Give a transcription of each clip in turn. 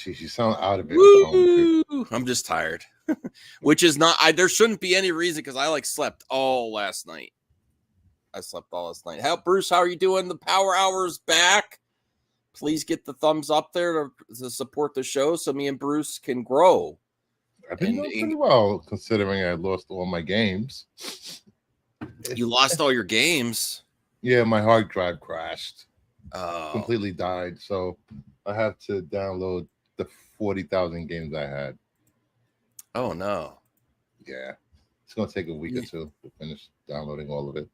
Jeez, you sound out of it. Woo! I'm just tired, which is not. There shouldn't be any reason because I slept all last night. Bruce, how are you doing? The Power Hour's back. Please get the thumbs up there to support the show so me and Bruce can grow. I've been doing pretty well considering I lost all my games. You lost all your games? Yeah, my hard drive crashed. Oh. Completely died. So I have to download the 40,000 games I had. Oh, no. Yeah. It's going to take a week or two to finish downloading all of it.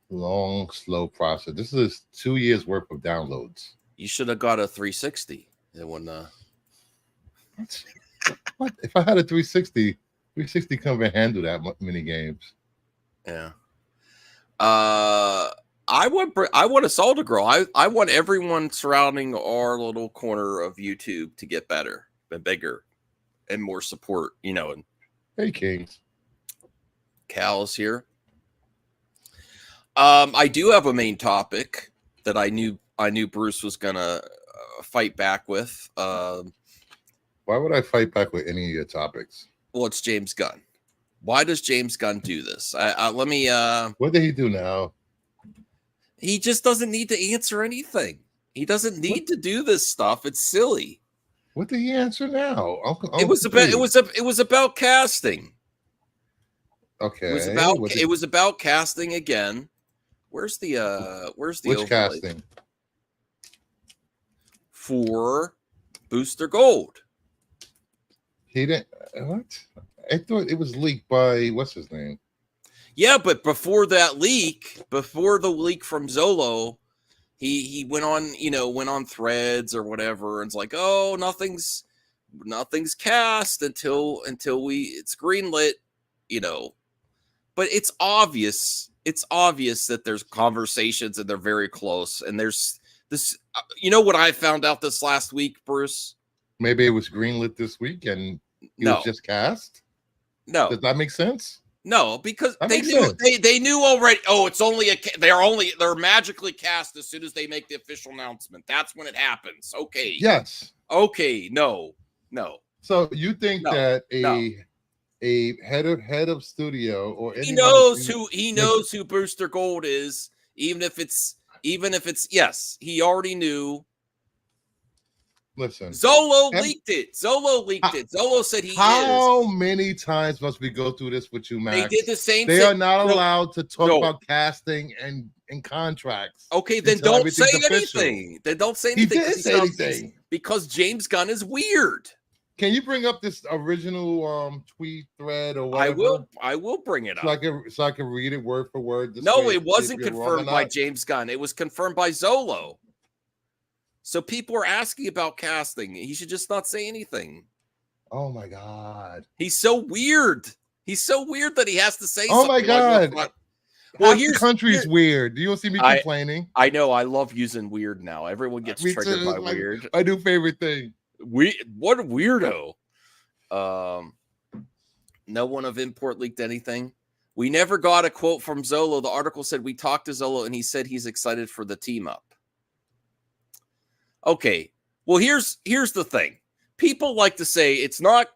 Long, slow process. This is 2 years worth of downloads. You should have got a 360. It wouldn't. What? If I had a 360 couldn't even handle that many games. Yeah. I want us all to grow. I want everyone surrounding our little corner of YouTube to get better and bigger and more support. And hey, Kings. Cal is here. I do have a main topic that I knew Bruce was gonna fight back with. Why would I fight back with any of your topics? Well, it's James Gunn. Why does James Gunn do this? Let me. What did he do now? He just doesn't need to answer anything. He doesn't need to do this stuff. It's silly. What did he answer now? It was about casting. Okay. It was about casting again. Where's the which casting? For Booster Gold. He didn't. What? I thought it was leaked by what's his name? Yeah, but before the leak from Zolo, he went on Threads or whatever, and it's like, oh, nothing's cast until it's greenlit, But it's obvious that there's conversations and they're very close, and there's this. What I found out this last week, Bruce? Maybe it was greenlit this week and it was just cast. No, does that make sense? No, because they knew already. Oh, it's only they're magically cast as soon as they make the official announcement. That's when it happens. Okay. Yes. Okay. No. So you think that a head of studio or he knows who Booster Gold is, even if it's yes, he already knew. Listen, Zolo leaked it. Zolo said he How many times must we go through this with you, Max? They did the same thing. They are not allowed to talk about casting and contracts. Okay, then don't say anything. Then don't say anything. He didn't say anything. Because James Gunn is weird. Can you bring up this original tweet thread or whatever? I will bring it up. So I can read it word for word. No, it wasn't confirmed by James Gunn. It was confirmed by Zolo. So people are asking about casting. He should just not say anything. Oh my God. He's so weird. He's so weird that he has to say something. Oh my God. Well, the country's weird. You don't see me complaining. I know. I love using weird now. Everyone gets triggered by weird. My new favorite thing. What a weirdo. No one of Import leaked anything. We never got a quote from Zolo. The article said we talked to Zolo and he said he's excited for the team up. Okay. Well, here's the thing. People like to say it's not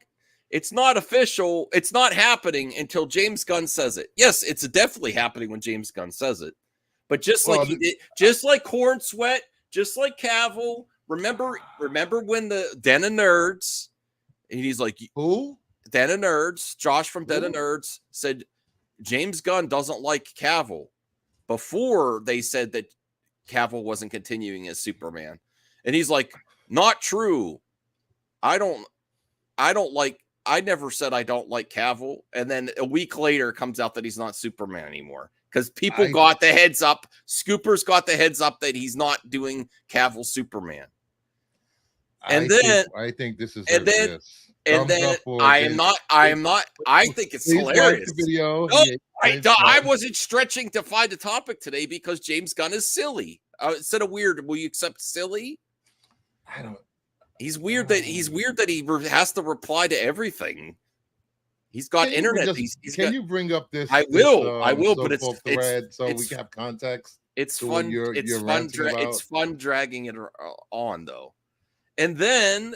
official. It's not happening until James Gunn says it. Yes, it's definitely happening when James Gunn says it. But just like he did, just like Corn Sweat, just like Cavill. Remember when the Den of Nerds, and he's like, who? Den of Nerds, Josh from Den of Nerds said James Gunn doesn't like Cavill before they said that Cavill wasn't continuing as Superman. And he's like, not true. I never said I don't like Cavill. And then a week later comes out that he's not Superman anymore. Because people got the heads up. Scoopers got the heads up that he's not doing Cavill Superman. I think this is I think it's hilarious. Video. No, I wasn't stretching to find a topic today because James Gunn is silly. Instead of weird, will you accept silly? I don't. He's weird that he has to reply to everything. He's got internet. Can you bring up this? I will, but it's thread so we can have context. It's fun. It's fun dragging it on though. And then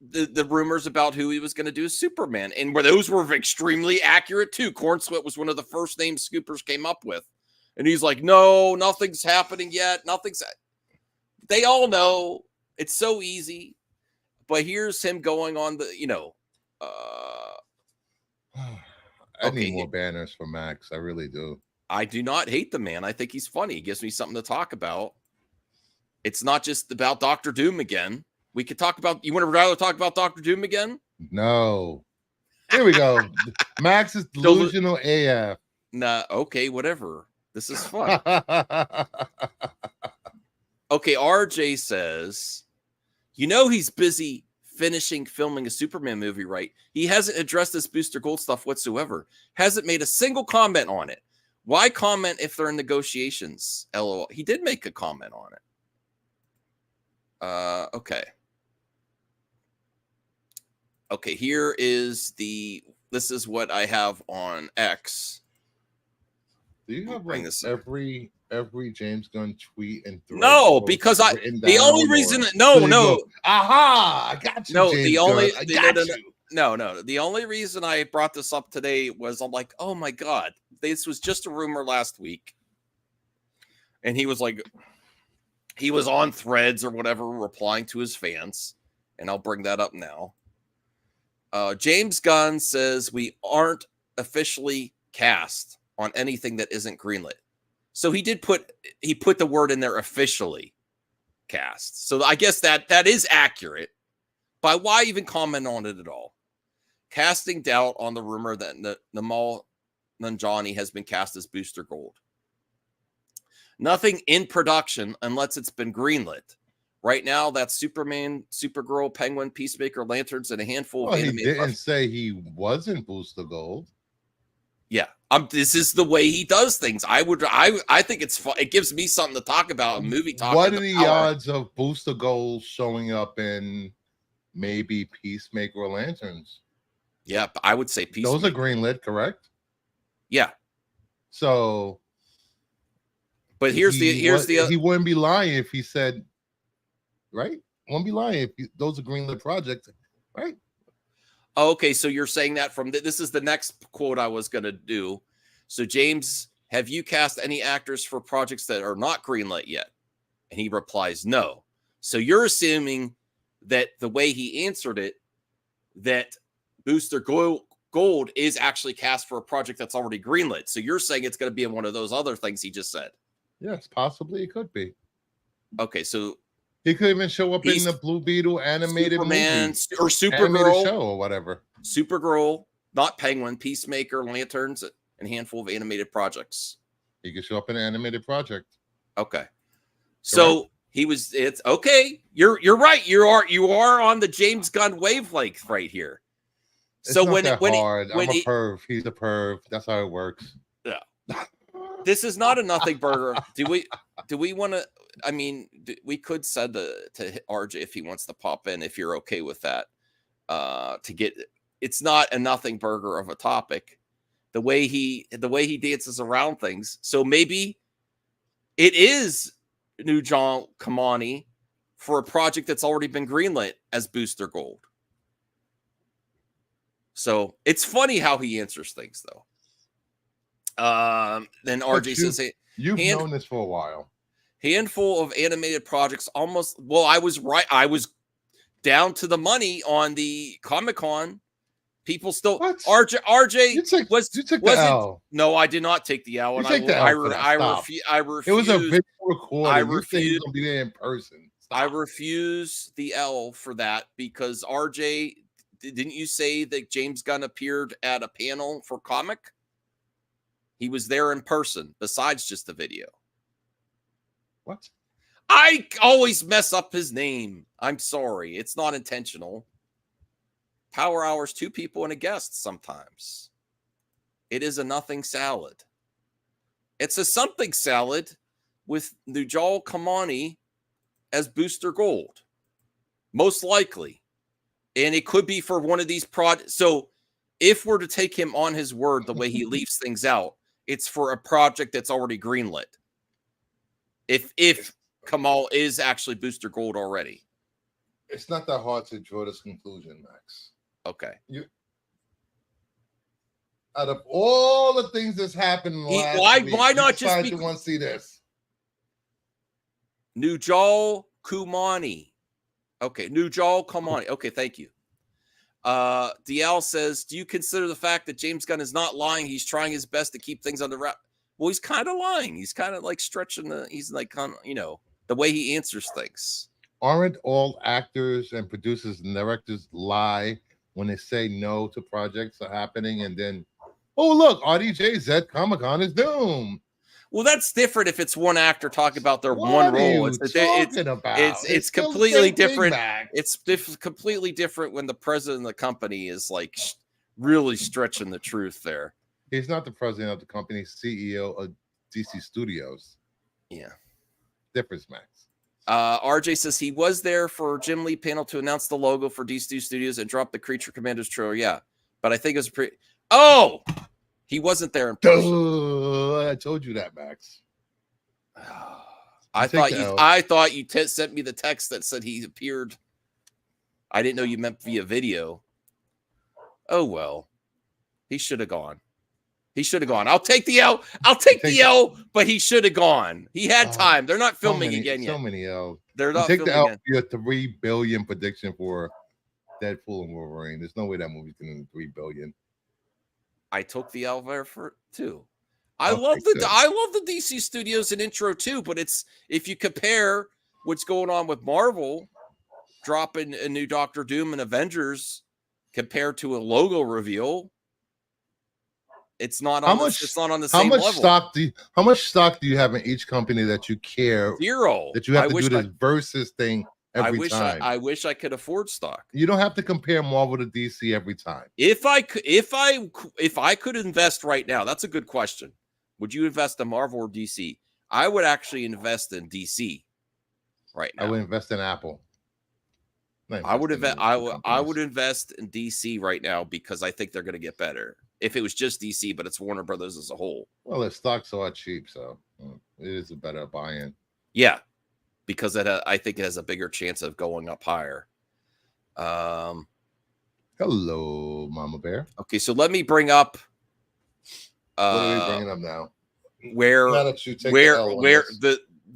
the rumors about who he was going to do as Superman, and where those were extremely accurate too. Corn Sweat was one of the first names Scoopers came up with, and he's like, "No, nothing's happening yet. Nothing's." They all know it's so easy, but here's him going on the, I need more banners for Max. I really do. I do not hate the man. I think he's funny. He gives me something to talk about. It's not just about Dr. Doom again. We could talk about. You want to rather talk about Dr. Doom again? No. Here we go. Max is delusional AF. Nah. Okay. Whatever. This is fun. Okay. RJ says, he's busy finishing filming a Superman movie, right? He hasn't addressed this Booster Gold stuff whatsoever. Hasn't made a single comment on it. Why comment if they're in negotiations? LOL. He did make a comment on it. Okay. Okay, this is what I have on X. Do you have like every James Gunn tweet and thread? No, because the only reason aha, I got you. No, James the only Gunn. The only reason I brought this up today was I'm like, oh my god, this was just a rumor last week, and he was like, he was on Threads or whatever, replying to his fans, and I'll bring that up now. James Gunn says we aren't officially cast on anything that isn't greenlit. So he put the word in there, officially cast. So I guess that is accurate. But why even comment on it at all? Casting doubt on the rumor that Namal Nanjiani has been cast as Booster Gold. Nothing in production unless it's been greenlit. Right now, that's Superman, Supergirl, Penguin, Peacemaker, Lanterns, and a handful of animated. He didn't say he wasn't Booster Gold. Yeah, this is the way he does things. I think it's fun. It gives me something to talk about. A movie talk. What are the odds of Booster Gold showing up in maybe Peacemaker or Lanterns? Yeah, I would say Peacemaker. Those are greenlit, correct? Yeah. So, but here's the he wouldn't be lying if he said. Right? Won't be lying if those are greenlit projects, right? Okay, so you're saying that from this is the next quote I was going to do. So, James, have you cast any actors for projects that are not greenlit yet? And he replies, no. So you're assuming that the way he answered it, that Booster Gold is actually cast for a project that's already greenlit. So you're saying it's going to be in one of those other things he just said. Yes, possibly it could be. Okay, so he could even show up in the Blue Beetle animated Superman movie. Or Supergirl show or whatever. Supergirl, not Penguin, Peacemaker, Lanterns, and a handful of animated projects. He could show up in an animated project. Okay. So it's okay. You're right. You are on the James Gunn wavelength right here. It's so not when hard. I'm a perv. He's a perv. That's how it works. Yeah. This is not a nothing burger. Do we want to? I mean, we could send to RJ if he wants to pop in, if you're okay with that. To get, it's not a nothing burger of a topic. The way he dances around things. So maybe it is New John Kamani for a project that's already been greenlit as Booster Gold. So it's funny how he answers things, though. Then RJ says, "You've known this for a while." Handful of animated projects. Almost. Well, I was right. I was down to the money on the Comic-Con. People still. What? RJ you took the L. No, I did not take the L. And I refuse. It was a video recording. I refuse to be there in person. Stop. I refuse the L for that because RJ. Didn't you say that James Gunn appeared at a panel for comic? He was there in person, besides just the video. What? I always mess up his name. I'm sorry. It's not intentional. Power Hours, 2 people and a guest sometimes. It is a nothing salad. It's a something salad with Nujal Kamani as Booster Gold. Most likely. And it could be for one of these projects. So if we're to take him on his word, the way he leaves things out, it's for a project that's already greenlit. If Kamal is actually Booster Gold already. It's not that hard to draw this conclusion, Max. Okay. Out of all the things that's happened in the last week, why not just decide to want to see this? Nujal Kumani. Okay, Nujal Kumani. Okay, thank you. DL says, do you consider the fact that James Gunn is not lying? He's trying his best to keep things under wrap. Well, he's kind of lying. He's kind of like stretching he's like, kind of, you know, the way he answers things. Aren't all actors and producers and directors lie when they say no to projects are happening and then, oh, look, RDJ said Comic-Con is doomed. Well, that's different if it's one actor talking about their What one are role. you talking about? It's still completely the same thing, different. Max. It's completely different when the president of the company is like really stretching the truth there. He's not the president of the company, CEO of DC Studios. Yeah. Difference, Max. RJ says he was there for Jim Lee panel to announce the logo for DC Studios and drop the Creature Commandos trailer. Yeah, but I think it was Oh, he wasn't there in person. Duh, I told you that, Max. I thought you sent me the text that said he appeared. I didn't know you meant via video. Oh well, he should have gone. He should have gone. I'll take the L. The L, but he should have gone. He had time. They're not filming again yet. So many L's. They're not take filming the L. Your $3 billion prediction for Deadpool and Wolverine. There's no way that movie's going to $3 billion. I took the L there for too. I love the DC Studios and intro too, but it's if you compare what's going on with Marvel dropping a new Doctor Doom and Avengers compared to a logo reveal. It's not on it's not on the same level. How much stock do you have in each company that you care? Zero. That you have to do this versus thing every time. I wish I could afford stock. You don't have to compare Marvel to DC every time. If I could invest right now, that's a good question. Would you invest in Marvel or DC? I would actually invest in DC right now. I would invest in Apple. I would invest in DC right now because I think they're going to get better. If it was just DC, but it's Warner Brothers as a whole. Well, their stocks are cheap, so it is a better buy-in. Yeah, because I think it has a bigger chance of going up higher. Hello, Mama Bear. Okay, so let me bring up. What are we bringing up now? Where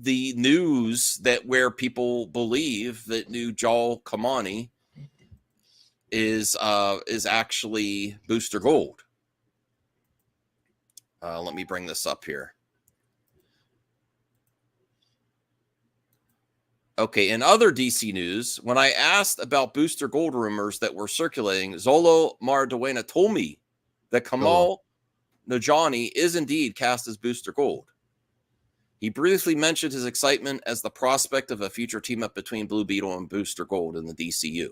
the news that where people believe that Nujal Kamani is actually Booster Gold. Let me bring this up here. Okay, in other DC news, when I asked about Booster Gold rumors that were circulating, Zolo Maraduena told me that Kamal Najani is indeed cast as Booster Gold. He briefly mentioned his excitement as the prospect of a future team-up between Blue Beetle and Booster Gold in the DCU.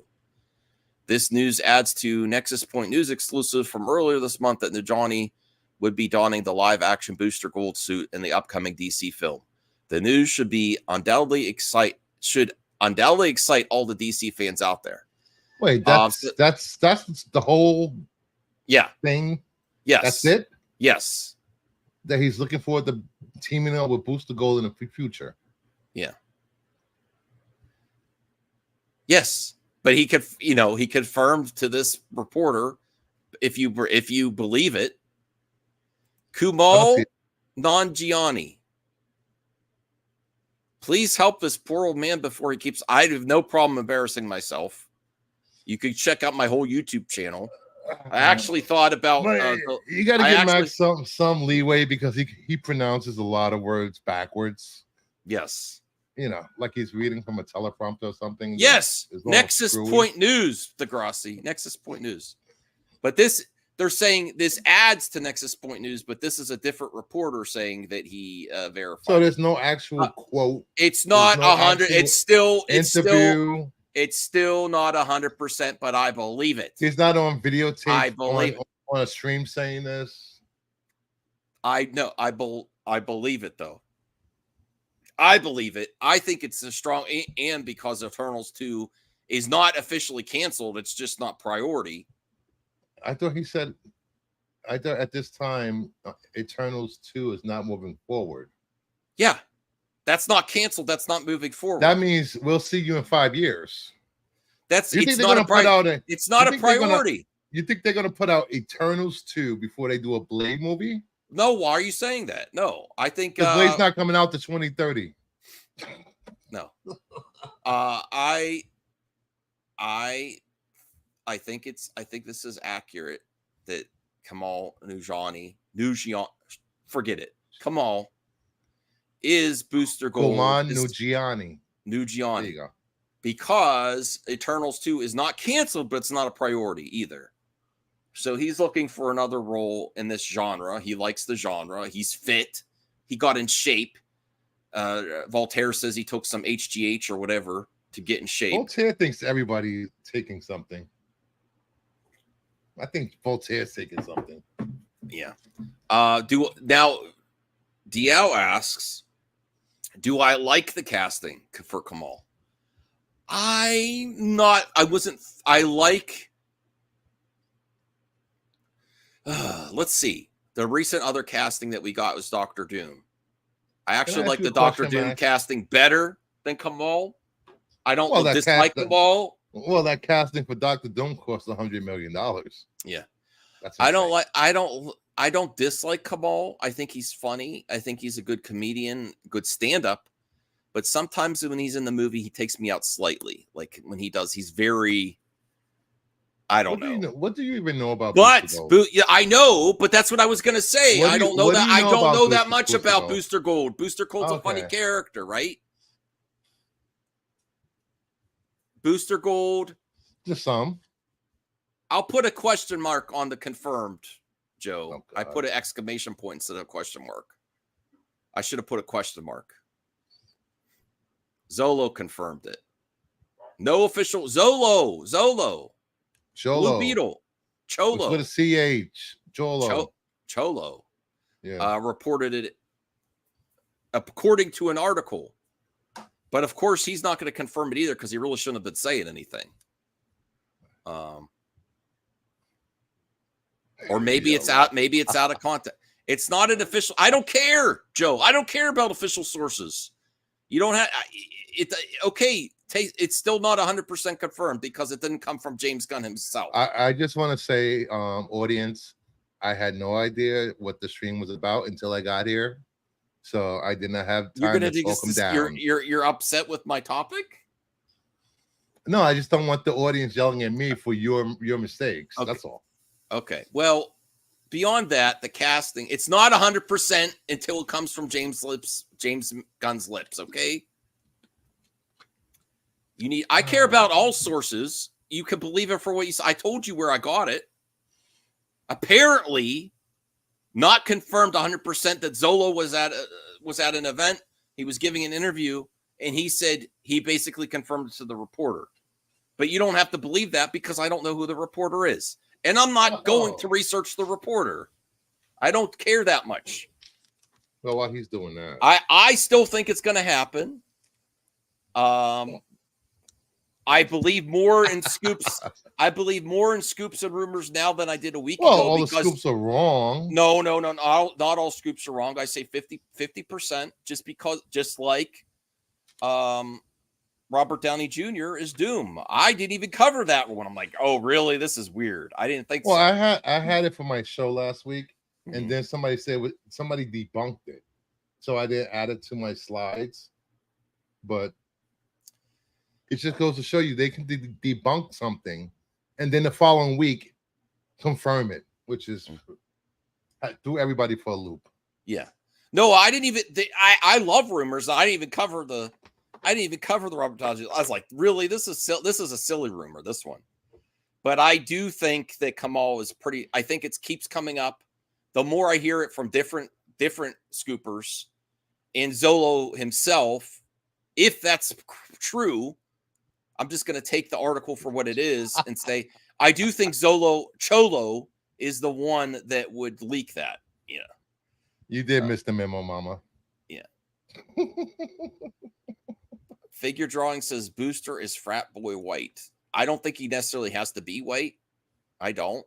This news adds to Nexus Point News exclusive from earlier this month that Najani would be donning the live-action Booster Gold suit in the upcoming DC film. The news should undoubtedly excite all the DC fans out there. Wait, that's the whole thing? Yes. That's it? Yes. That he's looking forward to teaming up with Booster Gold in the future. Yeah. Yes. But he confirmed to this reporter, if you believe it, Kumail Nanjiani. Please help this poor old man before he keeps. I have no problem embarrassing myself. You can check out my whole YouTube channel. I actually thought about. You got to give Max some leeway because he pronounces a lot of words backwards. Yes. Like he's reading from a teleprompter or something. Yes. Nexus Point News, Degrassi. Nexus Point News. But they're saying this adds to Nexus Point News, but this is a different reporter saying that he verified. So there's no actual quote. It's not 100. It's still interview. It's still not 100%, but I believe it. He's not on videotape. I believe on a stream saying this. I believe it though. I believe it. I think it's a strong, and because Eternals 2 is not officially canceled, it's just not priority. I thought he said, at this time, Eternals 2 is not moving forward. Yeah. That's not canceled. That's not moving forward. That means we'll see you in 5 years. That's You think it's they're not gonna a put out a? it's not You a think they're gonna? priority. You think they're gonna put out Eternals 2 before they do a Blade movie? No, why are you saying that? No, I think Because Blade's not coming out to 2030. no. I think this is accurate that Kamal Nujani, forget it. Kamal is Booster Gold. Kuman Nujiani. There you Nujiani. go. Because Eternals 2 is not canceled, but it's not a priority either. So he's looking for another role in this genre. He likes the genre. He's fit. He got in shape. Voltaire says he took some HGH or whatever to get in shape. Voltaire thinks everybody's taking something. I think Voltaire's taking something. Yeah. Diao asks, do I like the casting for Kamal? Let's see. The recent other casting that we got was Doctor Doom. I actually like the Doctor Doom casting better than Kamal. I don't dislike Kamal. Well, that casting for Doctor Doom cost $100 million. Yeah. That's I don't dislike Kamal. I think he's funny. I think he's a good comedian, good stand-up. But sometimes when he's in the movie, he takes me out slightly. Like when he does, he's very, I don't know. What do you even know about Booster Gold? Yeah, I know, but that's what I was going to say. I don't know that. I don't know that much about Booster Gold. Booster Gold's a funny character, right? Booster Gold. Just some. I'll put a question mark on the confirmed, Joe. I put an exclamation point instead of a question mark. I should have put a question mark. Zolo confirmed it. No official. Zolo. Blue Beetle. Cholo. With a CH. Cholo. Yeah. Reported it according to an article. But of course, he's not going to confirm it either because he really shouldn't have been saying anything. Or maybe it's out. Maybe it's out of context. It's not an official. I don't care, Joe. I don't care about official sources. You don't have it. Okay, it's still not 100% confirmed because it didn't come from James Gunn himself. I just want to say, audience, I had no idea what the stream was about until I got here, so I did not have time to talk him down. You're upset with my topic? No, I just don't want the audience yelling at me for your mistakes. Okay. That's all. Okay. Well, beyond that, the casting, it's not 100% until it comes from James Gunn's lips, okay? I care about all sources. You can believe it for what you say. I told you where I got it. Apparently, not confirmed 100% that Zolo was at an event. He was giving an interview, and he said he basically confirmed it to the reporter. But you don't have to believe that because I don't know who the reporter is. And I'm not going to research the reporter. I don't care that much. Well, while he's doing that, I still think it's going to happen. I believe more in scoops. I believe more in scoops and rumors now than I did a week ago. Well, all the scoops are wrong. No. Not all scoops are wrong. I say 50%, just like Robert Downey Jr. is Doom. I didn't even cover that one. I'm like, oh, really? This is weird. I didn't think so. Well, I had it for my show last week, and then somebody debunked it. So I didn't add it to my slides. But it just goes to show you they can debunk something, and then the following week confirm it, which is threw everybody for a loop. Yeah. No, I didn't even. I love rumors. I didn't even cover the Robert Downey. I was like, really? This is a silly rumor. This one, but I do think that Kamal is pretty. I think it keeps coming up. The more I hear it from different scoopers, and Zolo himself, if that's true, I'm just going to take the article for what it is and say I do think Cholo is the one that would leak that. Yeah, you did miss the memo, Mama. Yeah. Figure drawing says Booster is frat boy white. I don't think he necessarily has to be white. I don't.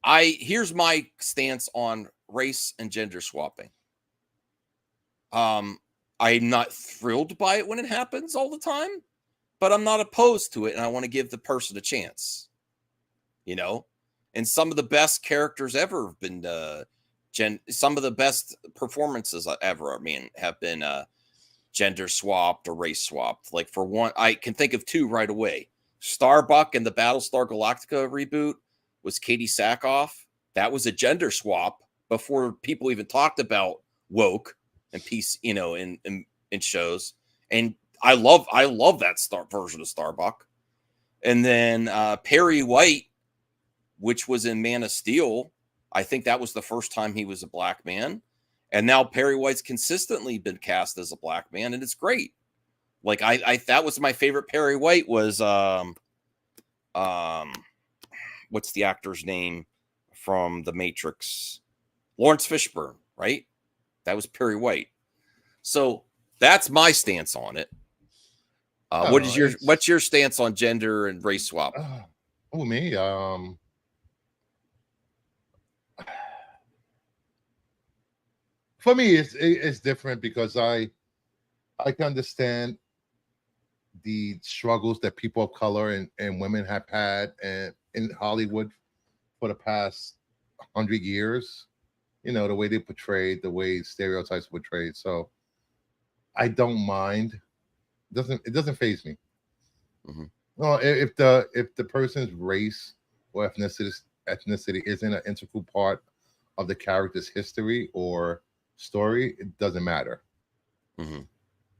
Here's my stance on race and gender swapping. I'm not thrilled by it when it happens all the time, but I'm not opposed to it, and I want to give the person a chance. You know, and some of the best characters ever have been some of the best performances ever, I mean, have been gender swapped or race swapped. Like, for one, I can think of two right away. Starbuck in the Battlestar Galactica reboot was Katie Sackhoff. That was a gender swap before people even talked about woke and peace, you know, in shows. And I love that version of Starbuck. And then Perry White, which was in Man of Steel. I think that was the first time he was a black man. And now Perry White's consistently been cast as a black man, and it's great. Like, I that was my favorite Perry White was what's the actor's name from The Matrix? Lawrence Fishburne, right? That was Perry White. So that's my stance on it. What's your stance on gender and race swap? Me, for me, it's different because I can understand the struggles that people of color and women have had and in Hollywood for the past 100 years. You know, the way they portrayed, the way stereotypes were portrayed. So I don't mind. It doesn't faze me. Mm-hmm. Well, if the person's race or ethnicity isn't an integral part of the character's history or story, it doesn't matter. Mm-hmm.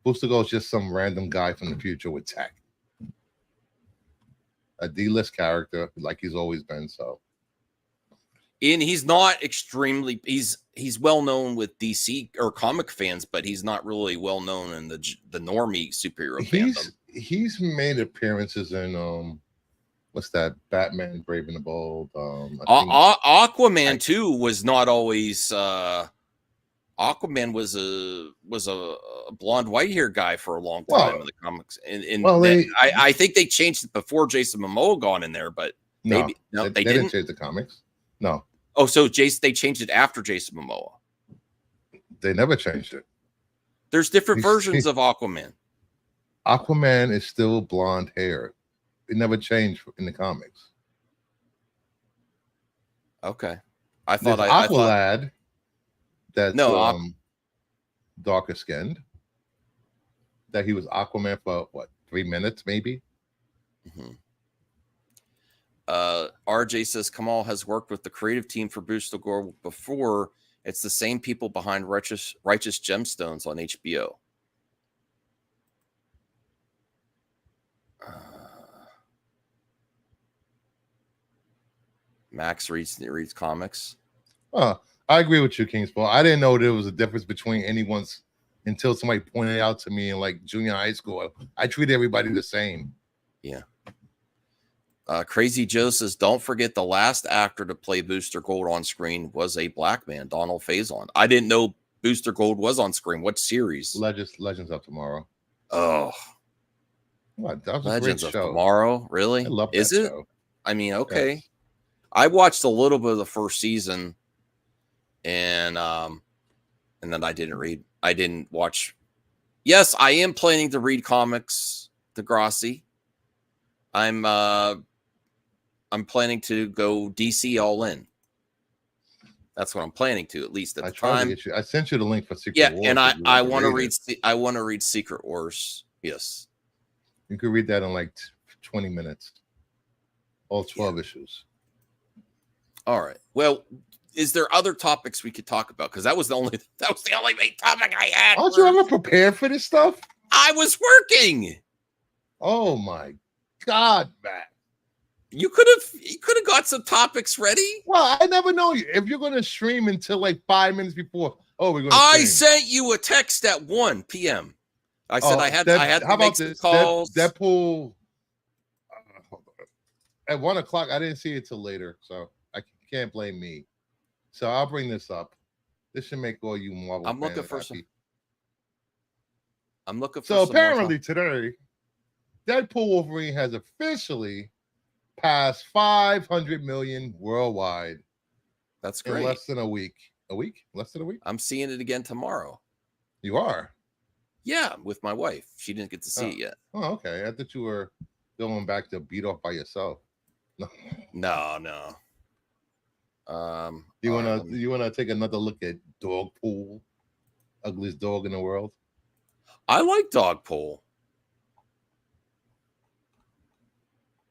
Booster Gold's just some random guy from the future with tech, a D-list character like he's always been. So, and he's not extremely. He's well known with DC or comic fans, but he's not really well known in the normie superhero fandom. He's made appearances in what's that? Batman, Brave and the Bold. Aquaman too was not always. Aquaman was a blonde, white hair guy for a long time in the comics, and I think they changed it before Jason Momoa got in there, but they didn't change the comics. No. Oh, so they changed it after Jason Momoa. They never changed it. There's different versions of Aquaman. Aquaman is still blonde hair. It never changed in the comics. Okay, I thought Aqualad. That's darker skinned. That he was Aquaman for what, 3 minutes maybe? Mm-hmm. RJ says Kamal has worked with the creative team for Booster Gold before. It's the same people behind Righteous Gemstones on HBO. Max reads comics. I agree with you, Kingspaw. I didn't know there was a difference between anyone's until somebody pointed it out to me in like junior high school. I treat everybody the same. Yeah. Crazy Joe says, don't forget the last actor to play Booster Gold on screen was a black man, Donald Faison. I didn't know Booster Gold was on screen. What series? Legends of Tomorrow. Oh. What? That was Legends a great show. of Tomorrow? Really? I love that show. I mean, okay. Yes. I watched a little bit of the first season and then I didn't watch. Yes, I am planning to read comics, Degrassi. I'm planning to go DC all in. That's what I'm planning to, at least at the time. I sent you the link for Secret Wars. Yeah, and I want to read. I want to read Secret Wars. Yes, you could read that in like 20 minutes. All 12 issues. All right. Well, is there other topics we could talk about? Because that was the only main topic I had. Aren't you ever prepared for this stuff? I was working. Oh my God, Matt. You could have got some topics ready. Well, I never know if you're going to stream until like 5 minutes before. Oh, we're going to I sent you a text at 1 p.m. I said I had to make some calls. Deadpool at 1 o'clock. I didn't see it till later, so I can't blame me. So I'll bring this up. This should make all you Marvel fans happy. I'm looking for. So apparently today, Deadpool Wolverine has officially passed 500 million worldwide. That's great. In less than a week. A week? Less than a week? I'm seeing it again tomorrow. You are? Yeah, with my wife. She didn't get to see it yet. Oh, okay. I thought you were going back to beat off by yourself. No. You wanna take another look at Dog Pool, ugliest dog in the world? I like Dog Pool.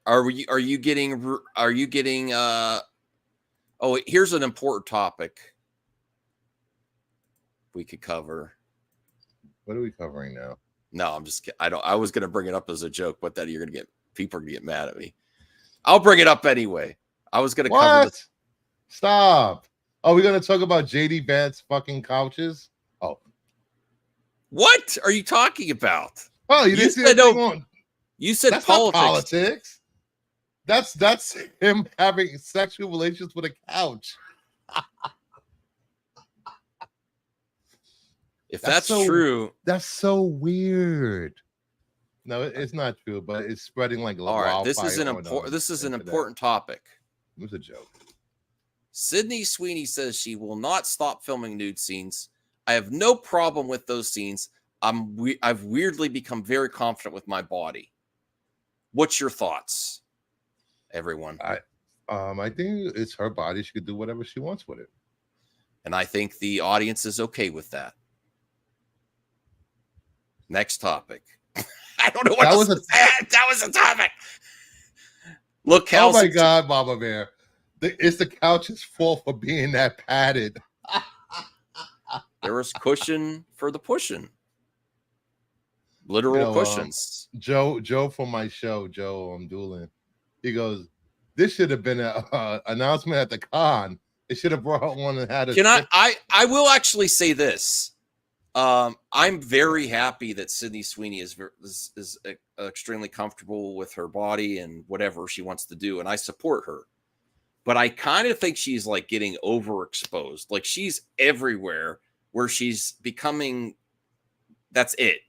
Are you getting oh, here's an important topic we could cover. What are we covering now? No, I'm just kidding. I was gonna bring it up as a joke, but then people are gonna get mad at me. I'll bring it up anyway. I was gonna cover this. Stop. Are we gonna talk about JD Vance's fucking couches? Oh. What are you talking about? Oh, you didn't see that thing on. You said that's politics. Not politics. That's him having sexual relations with a couch. If that's true, that's so weird. No, it's not true, but it's spreading like all right. This is an important topic. It was a joke. Sydney Sweeney says she will not stop filming nude scenes. I have no problem with those scenes. I've weirdly become very confident with my body. What's your thoughts, everyone? I think it's her body. She could do whatever she wants with it. And I think the audience is okay with that. Next topic. I don't know what that was. That was a topic. Look, oh my God, Mama Bear! It's the couch's fault for being that padded. There was cushion for the pushing. Literal cushions. Joe from my show, Joe Doolin. He goes, "This should have been an announcement at the con. It should have brought one and had a." Can I will actually say this. I'm very happy that Sydney Sweeney is extremely comfortable with her body and whatever she wants to do, and I support her. But I kind of think she's like getting overexposed. Like she's everywhere where she's becoming. That's it.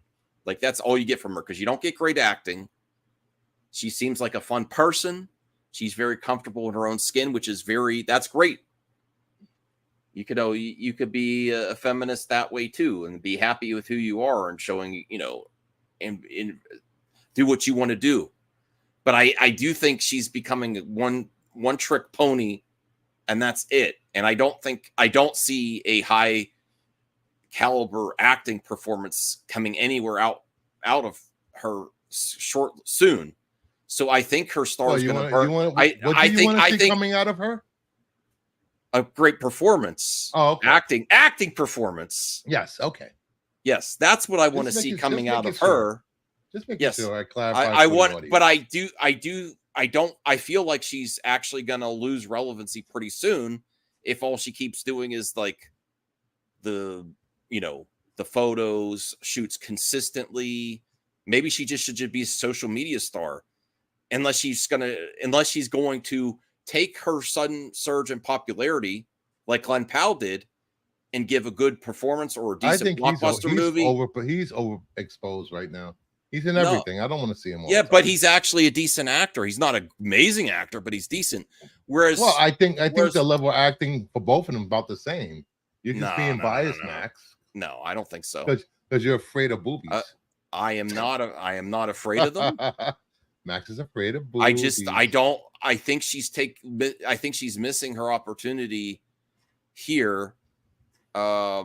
Like that's all you get from her because you don't get great acting. She seems like a fun person. She's very comfortable in her own skin, which is that's great. You could be a feminist that way too, and be happy with who you are and showing, and do what you want to do. But I do think she's becoming one trick pony, and that's it. And I don't see a high caliber acting performance coming anywhere out of her soon. So I think her star is going to burn. I think coming out of her. A great performance. Oh, okay. Acting performance. Yes. Okay. Yes, that's what I want to see coming out of her. Just make sure I clarify. I want, but I feel like she's actually going to lose relevancy pretty soon if all she keeps doing is like the photos, shoots consistently. Maybe she just should be a social media star, unless she's going to take her sudden surge in popularity like Glenn Powell did and give a good performance or a decent blockbuster movie. He's overexposed right now. He's in everything. I don't want to see him all the time. But he's actually a decent actor. He's not an amazing actor, but he's decent. Whereas I think the level of acting for both of them about the same. You're just being biased, Max. No, I don't think so. Because you're afraid of boobies. I am not afraid of them. Max is afraid of boobies. I think she's missing her opportunity here by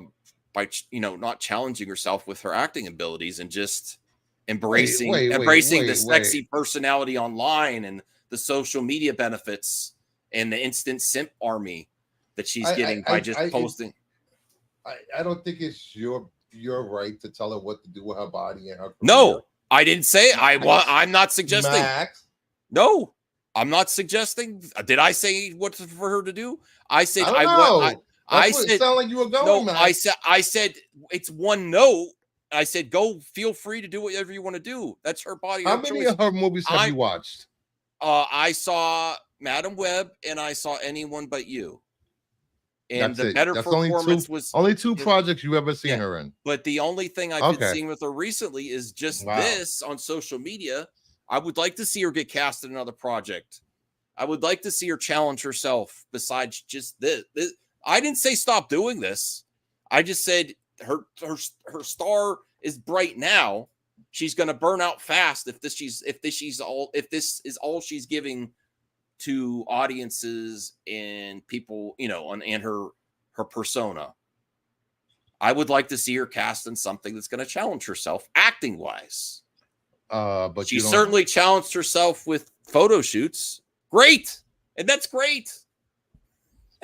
not challenging herself with her acting abilities and just embracing the sexy personality online and the social media benefits and the instant simp army that she's getting by just posting. I don't think it's your right to tell her what to do with her body and her career. No, I didn't say I'm not suggesting. Max. No, I'm not suggesting. Did I say what for her to do? I said I said it sounded like you were going. No, Max. I said it's one note. I said go. Feel free to do whatever you want to do. That's her body. How many of her movies have you watched? I saw Madam Web and I saw Anyone But You. And the better performance was only two projects you ever seen her in. But the only thing I've been seeing with her recently is just this on social media. I would like to see her get cast in another project. I would like to see her challenge herself besides just this. I didn't say stop doing this. I just said her star is bright now, she's going to burn out fast if this is all she's giving to audiences and people, and her persona. I would like to see her cast in something that's going to challenge herself acting wise. But she certainly challenged herself with photo shoots. Great. And that's great.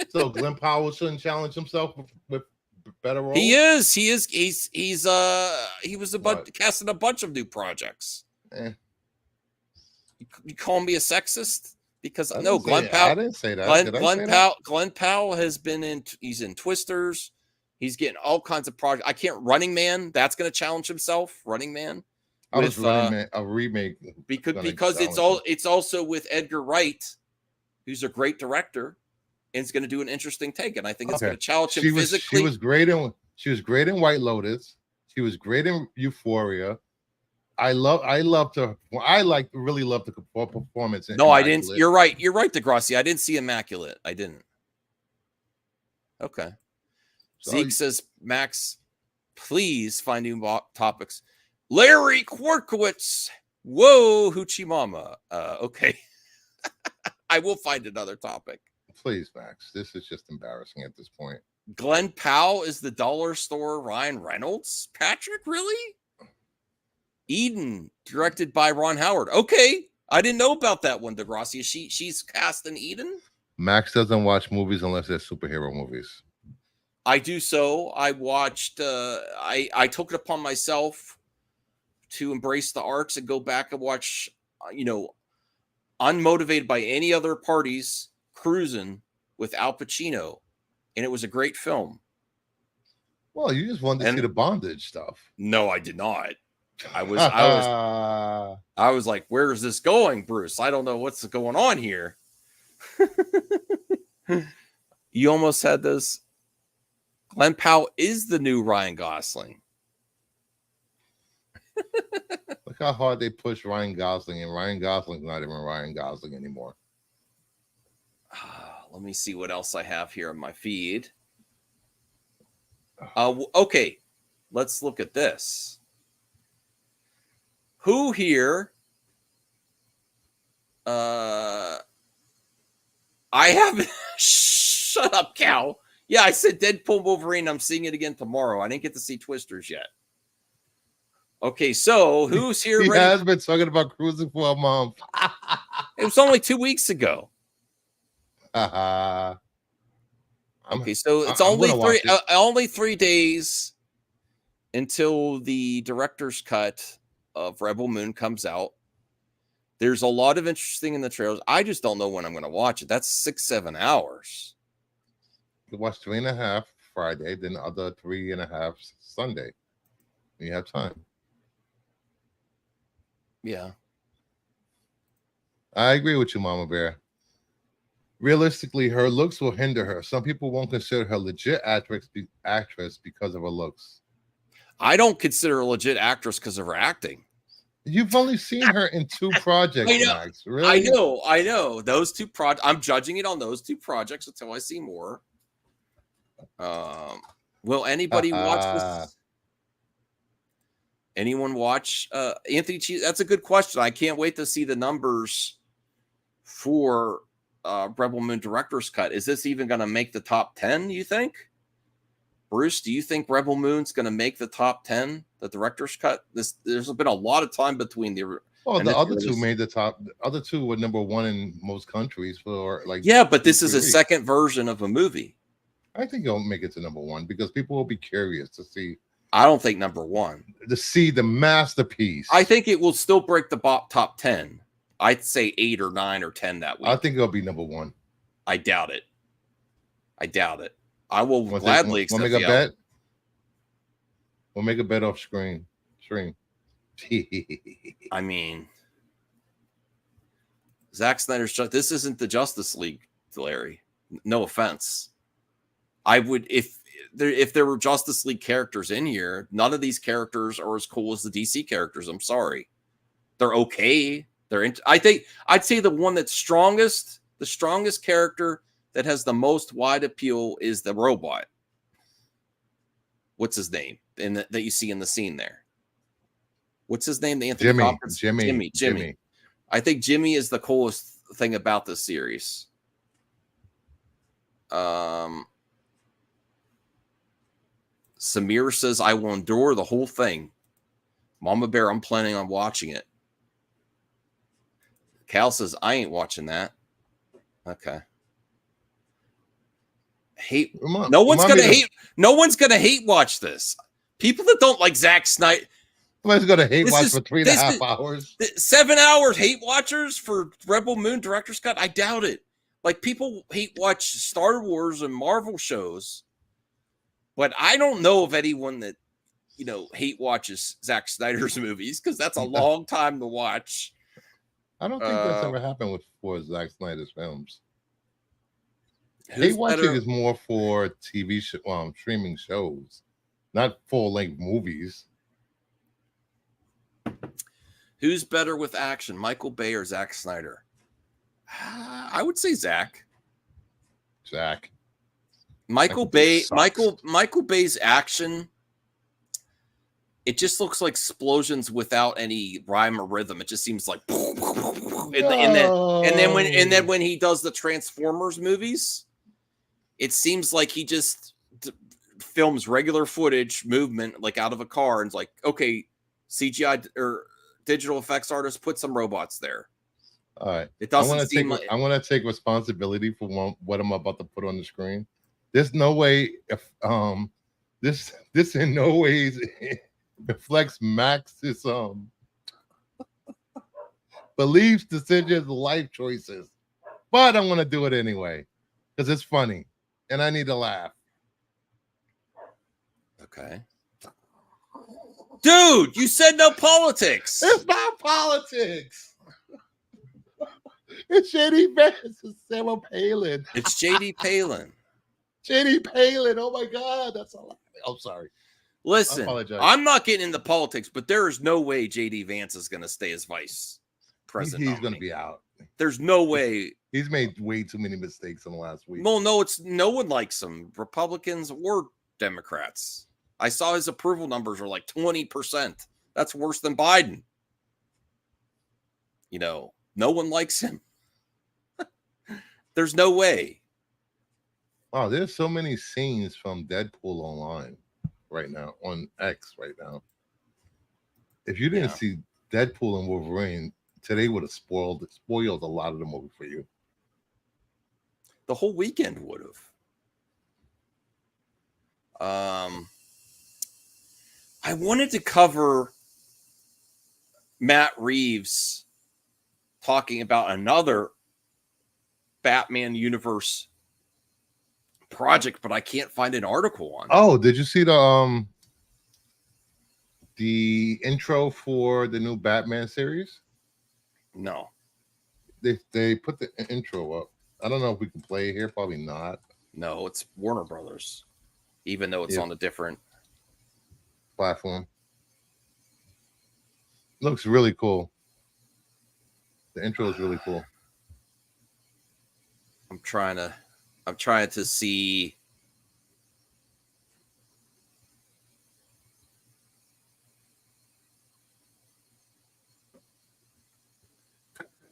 So Glenn Powell shouldn't challenge himself with better roles? He is. He was casting a bunch of new projects. You call me a sexist? Because Glenn Powell. I didn't say that. Glenn Powell has been he's in Twisters. He's getting all kinds of projects. Running Man, that's going to challenge himself. Running Man. Running Man, a remake. Because it's also with Edgar Wright, who's a great director, and it's going to do an interesting take. And I think it's going to challenge him physically. She was great in White Lotus. She was great in Euphoria. I really loved the performance. No, I didn't. You're right, Degrassi. I didn't see Immaculate. I didn't. Okay. Zeke says, Max, please find new topics. Larry Kwarkowitz. Whoa, Hoochie Mama. Okay. I will find another topic. Please, Max. This is just embarrassing at this point. Glenn Powell is the dollar store Ryan Reynolds. Patrick, really? Eden, directed by Ron Howard. Okay. I didn't know about that one, Degrassi. She's cast in Eden? Max doesn't watch movies unless they're superhero movies. I do so. I watched, I took it upon myself to embrace the arts and go back and watch, unmotivated by any other parties, Cruising with Al Pacino. And it was a great film. Well, you just wanted to see the bondage stuff. No, I did not. I was like, where is this going, Bruce? I don't know what's going on here. You almost had this. Glenn Powell is the new Ryan Gosling. Look how hard they push Ryan Gosling, and Ryan Gosling's not even Ryan Gosling anymore. Let me see what else I have here on my feed. Okay, let's look at this. Who here? I haven't. Shut up, cow. Yeah, I said Deadpool Wolverine. I'm seeing it again tomorrow. I didn't get to see Twisters yet. Okay, so who's here? He has been talking about Cruising for a month. It was only 2 weeks ago. Okay, so it's only 3 days until the director's cut of Rebel Moon comes out. There's a lot of interesting in the trailers. I just don't know when I'm going to watch it. That's 6-7 hours. You watch 3.5 Friday, then the other 3.5 Sunday. You have time. Yeah. I agree with you, Mama Bear. Realistically, her looks will hinder her. Some people won't consider her legit actress because of her looks. I don't consider her a legit actress because of her acting. You've only seen her in 2 projects, Max. Really? I know. Those 2 projects. I'm judging it on those 2 projects until I see more. Will anybody watch this? Anyone watch Anthony Cheese? That's a good question. I can't wait to see the numbers for Rebel Moon Director's Cut. Is this even going to make the top 10, you think? Bruce, do you think Rebel Moon's going to make the top 10, the Director's Cut? There's been a lot of time between the... Well, the other 2 made the top. The other 2 were number 1 in most countries for like... Yeah, but this is a second version of a movie. I think it'll make it to number 1 because people will be curious to see... I don't think number 1. To see the masterpiece. I think it will still break the top 10. I'd say 8 or 9 or 10 that week. I think it'll be number 1. I doubt it. I will gladly accept We'll make a bet. We'll make a bet off stream. I mean, Zack Snyder's this isn't the Justice League, Larry. No offense. I would if there were Justice League characters in here, none of these characters are as cool as the DC characters. I'm sorry. They're okay. I'd say the one that's strongest, the strongest character that has the most wide appeal is the robot. What's his name? That you see in the scene there. What's his name? The Anthony Hopkins. Jimmy. I think Jimmy is the coolest thing about this series. Samir says, I will endure the whole thing. Mama Bear, I'm planning on watching it. Cal says, I ain't watching that. Okay. No one's gonna hate watch this. People that don't like Zack Snyder. Somebody's gonna hate watch for 3.5 hours. 7 hours hate watchers for Rebel Moon Director's Cut? I doubt it. Like, people hate watch Star Wars and Marvel shows, but I don't know of anyone that, hate watches Zack Snyder's movies, because that's a long time to watch. I don't think that's ever happened for Zack Snyder's films. Hate watching is more for TV streaming shows, not full-length movies. Who's better with action, Michael Bay or Zack Snyder? I would say Zack. Michael Bay's action, it just looks like explosions without any rhyme or rhythm. It just seems like, and then when he does the Transformers movies, it seems like he just films regular footage movement, like out of a car, and it's like, okay, CGI or digital effects artists, put some robots there. All right. It doesn't seem like I want to take responsibility for what I'm about to put on the screen. There's no way if this in no ways reflects Max's beliefs, decisions, life choices. But I'm gonna do it anyway because it's funny and I need to laugh. Okay. Dude, you said no politics. It's not politics. It's JD Vance and Sarah Palin. It's JD Palin. JD Palin. Oh my God, that's a lot. I'm sorry. Listen, I'm not getting into politics, but there is no way JD Vance is going to stay as vice president. He's going to be out. There's no way. He's made way too many mistakes in the last week. Well, no one likes him, Republicans or Democrats. I saw his approval numbers are like 20%. That's worse than Biden. No one likes him. There's no way. Wow, there's so many scenes from Deadpool online right now, on X right now. If you didn't see Deadpool and Wolverine, today would have spoiled a lot of the movie for you. The whole weekend would have. I wanted to cover Matt Reeves talking about another Batman universe project, but I can't find an article on it. Oh, did you see the intro for the new Batman series? No. They put the intro up. I don't know if we can play it here. Probably not. No, it's Warner Brothers, even though it's on a different platform. Looks really cool. The intro is really cool. I'm trying to see.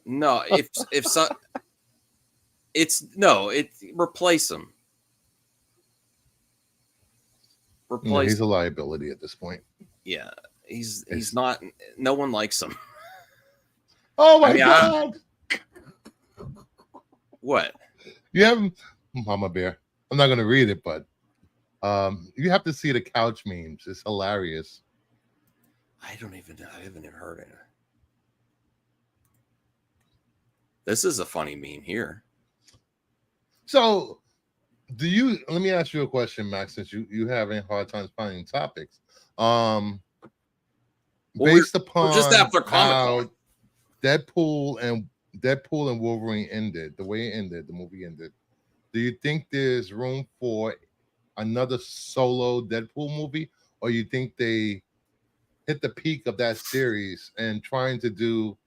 No, if so, replace him. Replace. He's a liability at this point. Yeah, he's not. No one likes him. Oh my God! What? You have Mama Bear. I'm not gonna read it, but you have to see the couch memes. It's hilarious. I haven't even heard it. This is a funny meme here. So, let me ask you a question, Max, since you having hard times finding topics. Based upon just after how Deadpool and Wolverine ended, the way it ended, the movie ended, do you think there's room for another solo Deadpool movie, or you think they hit the peak of that series and trying to do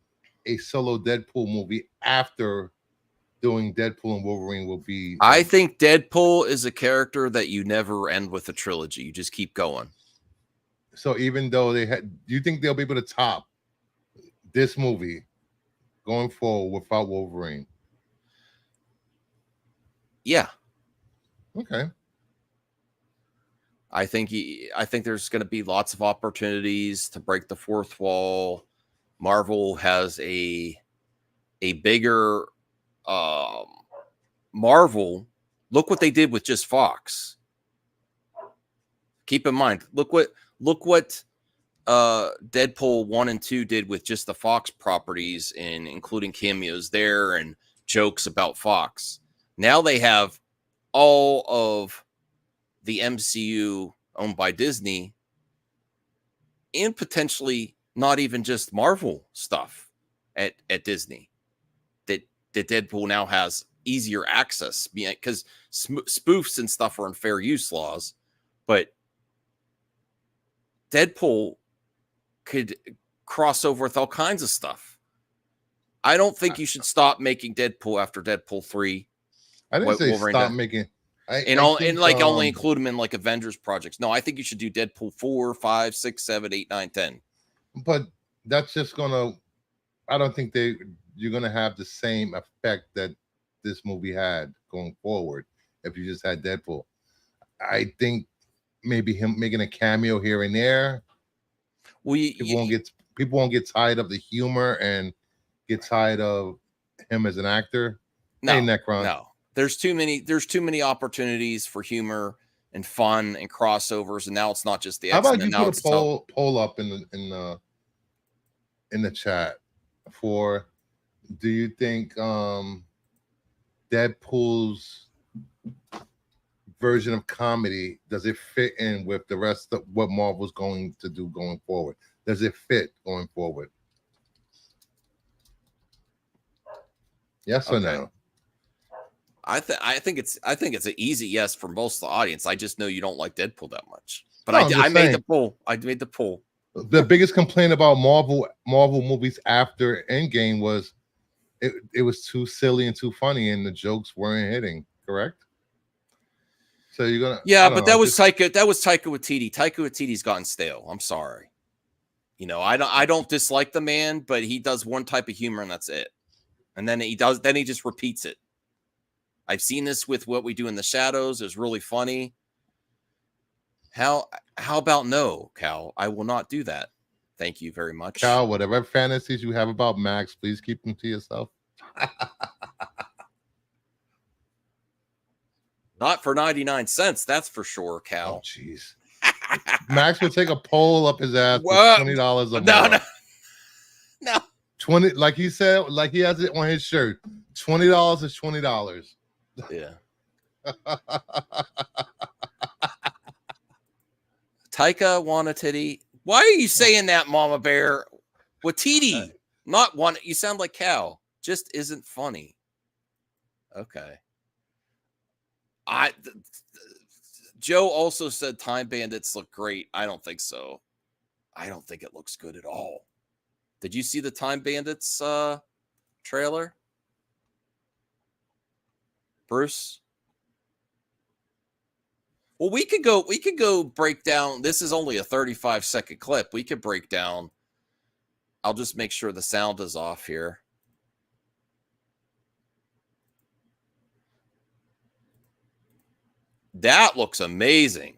a solo Deadpool movie after doing Deadpool and Wolverine will be? I think Deadpool is a character that you never end with a trilogy. You just keep going. So even though they had, do you think they'll be able to top this movie going forward without Wolverine? Yeah. Okay. I think there's going to be lots of opportunities to break the fourth wall. Marvel has a bigger Marvel. Look what they did with just Fox. Keep in mind, look what Deadpool 1 and 2 did with just the Fox properties, and including cameos there and jokes about Fox. Now they have all of the MCU owned by Disney, and potentially not even just Marvel stuff at Disney. That Deadpool now has easier access, because spoofs and stuff are in fair use laws, but Deadpool could cross over with all kinds of stuff. I don't think you should stop making Deadpool after Deadpool 3. I didn't say Wolverine stop making. Only include them in like Avengers projects. No, I think you should do Deadpool 4, 5, 6, 7, 8, 9, 10. But that's just gonna. I don't think you're gonna have the same effect that this movie had going forward if you just had Deadpool. I think maybe him making a cameo here and there. Well, people won't get tired of the humor and get tired of him as an actor. No, hey, Necron. No. There's too many opportunities for humor and fun and crossovers, and now it's not just the How X-Men. about you put a poll up in the chat for, do you think Deadpool's version of comedy, does it fit in with the rest of what Marvel's going to do going forward? Does it fit going forward? Yes or no? I think it's an easy yes for most of the audience. I just know you don't like Deadpool that much. But I made the poll. I made the poll. The biggest complaint about Marvel movies after Endgame was it was too silly and too funny, and the jokes weren't hitting. Correct? So you're gonna but that was Taika Waititi. Taika Waititi's gotten stale. I'm sorry. I don't dislike the man, but he does one type of humor and that's it. And then he just repeats it. I've seen this with What We Do in the Shadows. It's really funny. How about no, Cal? I will not do that. Thank you very much. Cal, whatever fantasies you have about Max, please keep them to yourself. Not for 99 cents, that's for sure, Cal. Oh, jeez. Max will take a pole up his ass for $20 a month. No. 20, like he said, like he has it on his shirt. $20 is $20. Yeah. Taika Waititi. Why are you saying that, Mama Bear? Waititi, not one. You sound like Cal. Just isn't funny. Okay. Joe also said Time Bandits look great. I don't think so. I don't think it looks good at all. Did you see the Time Bandits trailer? Bruce? Well, we could go break down. This is only a 35-second clip. We could break down. I'll just make sure the sound is off here. That looks amazing.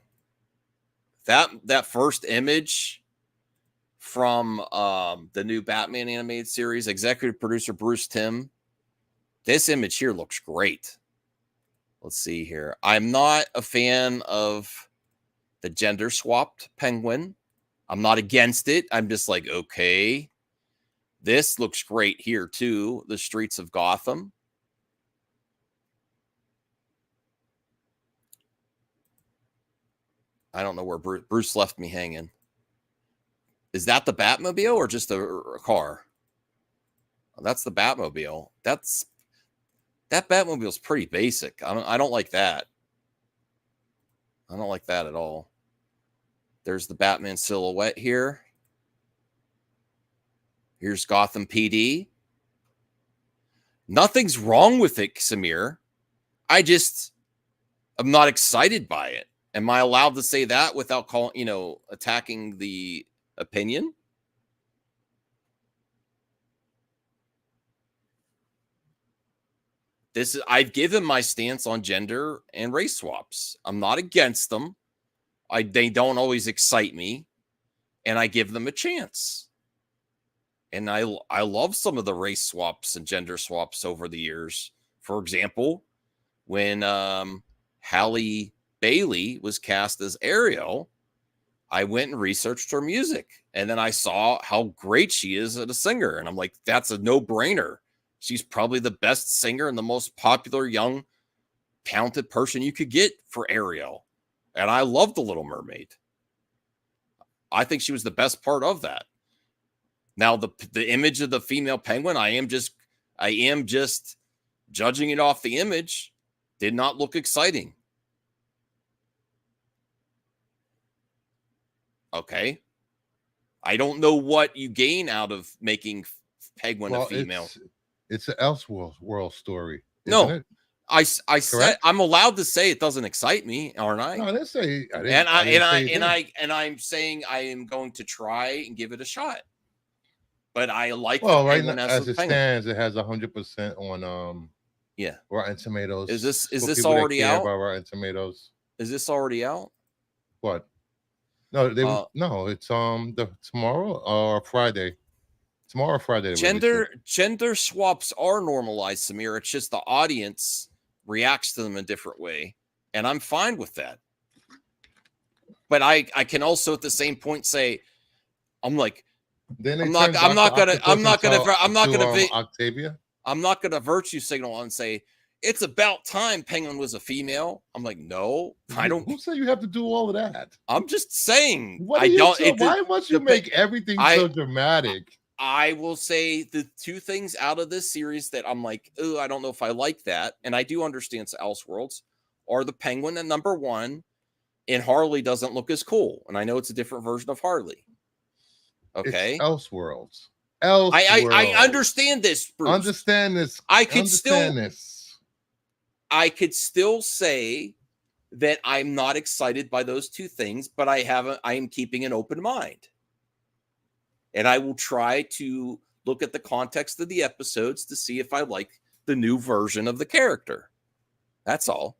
That first image from the new Batman animated series, executive producer Bruce Timm. This image here looks great. Let's see here. I'm not a fan of the gender swapped penguin. I'm not against it. I'm just like, okay. This looks great here too. The streets of Gotham. I don't know where Bruce left me hanging. Is that the Batmobile or just a car? Oh, that's the Batmobile. That Batmobile's pretty basic. I don't like that. I don't like that at all. There's the Batman silhouette here. Here's Gotham PD. Nothing's wrong with it, Samir. I'm not excited by it. Am I allowed to say that without attacking the opinion? I've given my stance on gender and race swaps. I'm not against them. They don't always excite me, and I give them a chance. And I love some of the race swaps and gender swaps over the years. For example, when Halle Bailey was cast as Ariel, I went and researched her music, and then I saw how great she is as a singer, and I'm like, that's a no-brainer. She's probably the best singer and the most popular young, talented person you could get for Ariel. And I love The Little Mermaid. I think she was the best part of that. Now, the image of the female penguin, I am just judging it off the image. Did not look exciting. Okay. I don't know what you gain out of making penguin a female. It's an Elseworld story. No, it? I said I'm allowed to say it doesn't excite me, aren't I? No, I didn't say. I'm saying I am going to try and give it a shot. But I like. Well, right now, as it stands, it has 100% on Rotten Tomatoes. Is this already out? About Rotten Tomatoes. Is this already out? What? No, no. It's tomorrow or Friday. Tomorrow or Friday. Gender swaps are normalized, Samir. It's just the audience reacts to them a different way, and I'm fine with that. But I can also at the same point say, I'm like, I'm not gonna virtue signal and say it's about time Penguin was a female. I'm like, no, I don't. Who said you have to do all of that? I'm just saying. Why must you make everything so dramatic? I will say the two things out of this series that I'm like, oh, I don't know if I like that, and I do understand Elseworlds, are the Penguin at number one, and Harley doesn't look as cool, and I know it's a different version of Harley. Okay, it's Elseworlds. I understand this, Bruce. Understand this. I could still say that I'm not excited by those two things, but I am keeping an open mind. And I will try to look at the context of the episodes to see if I like the new version of the character. That's all.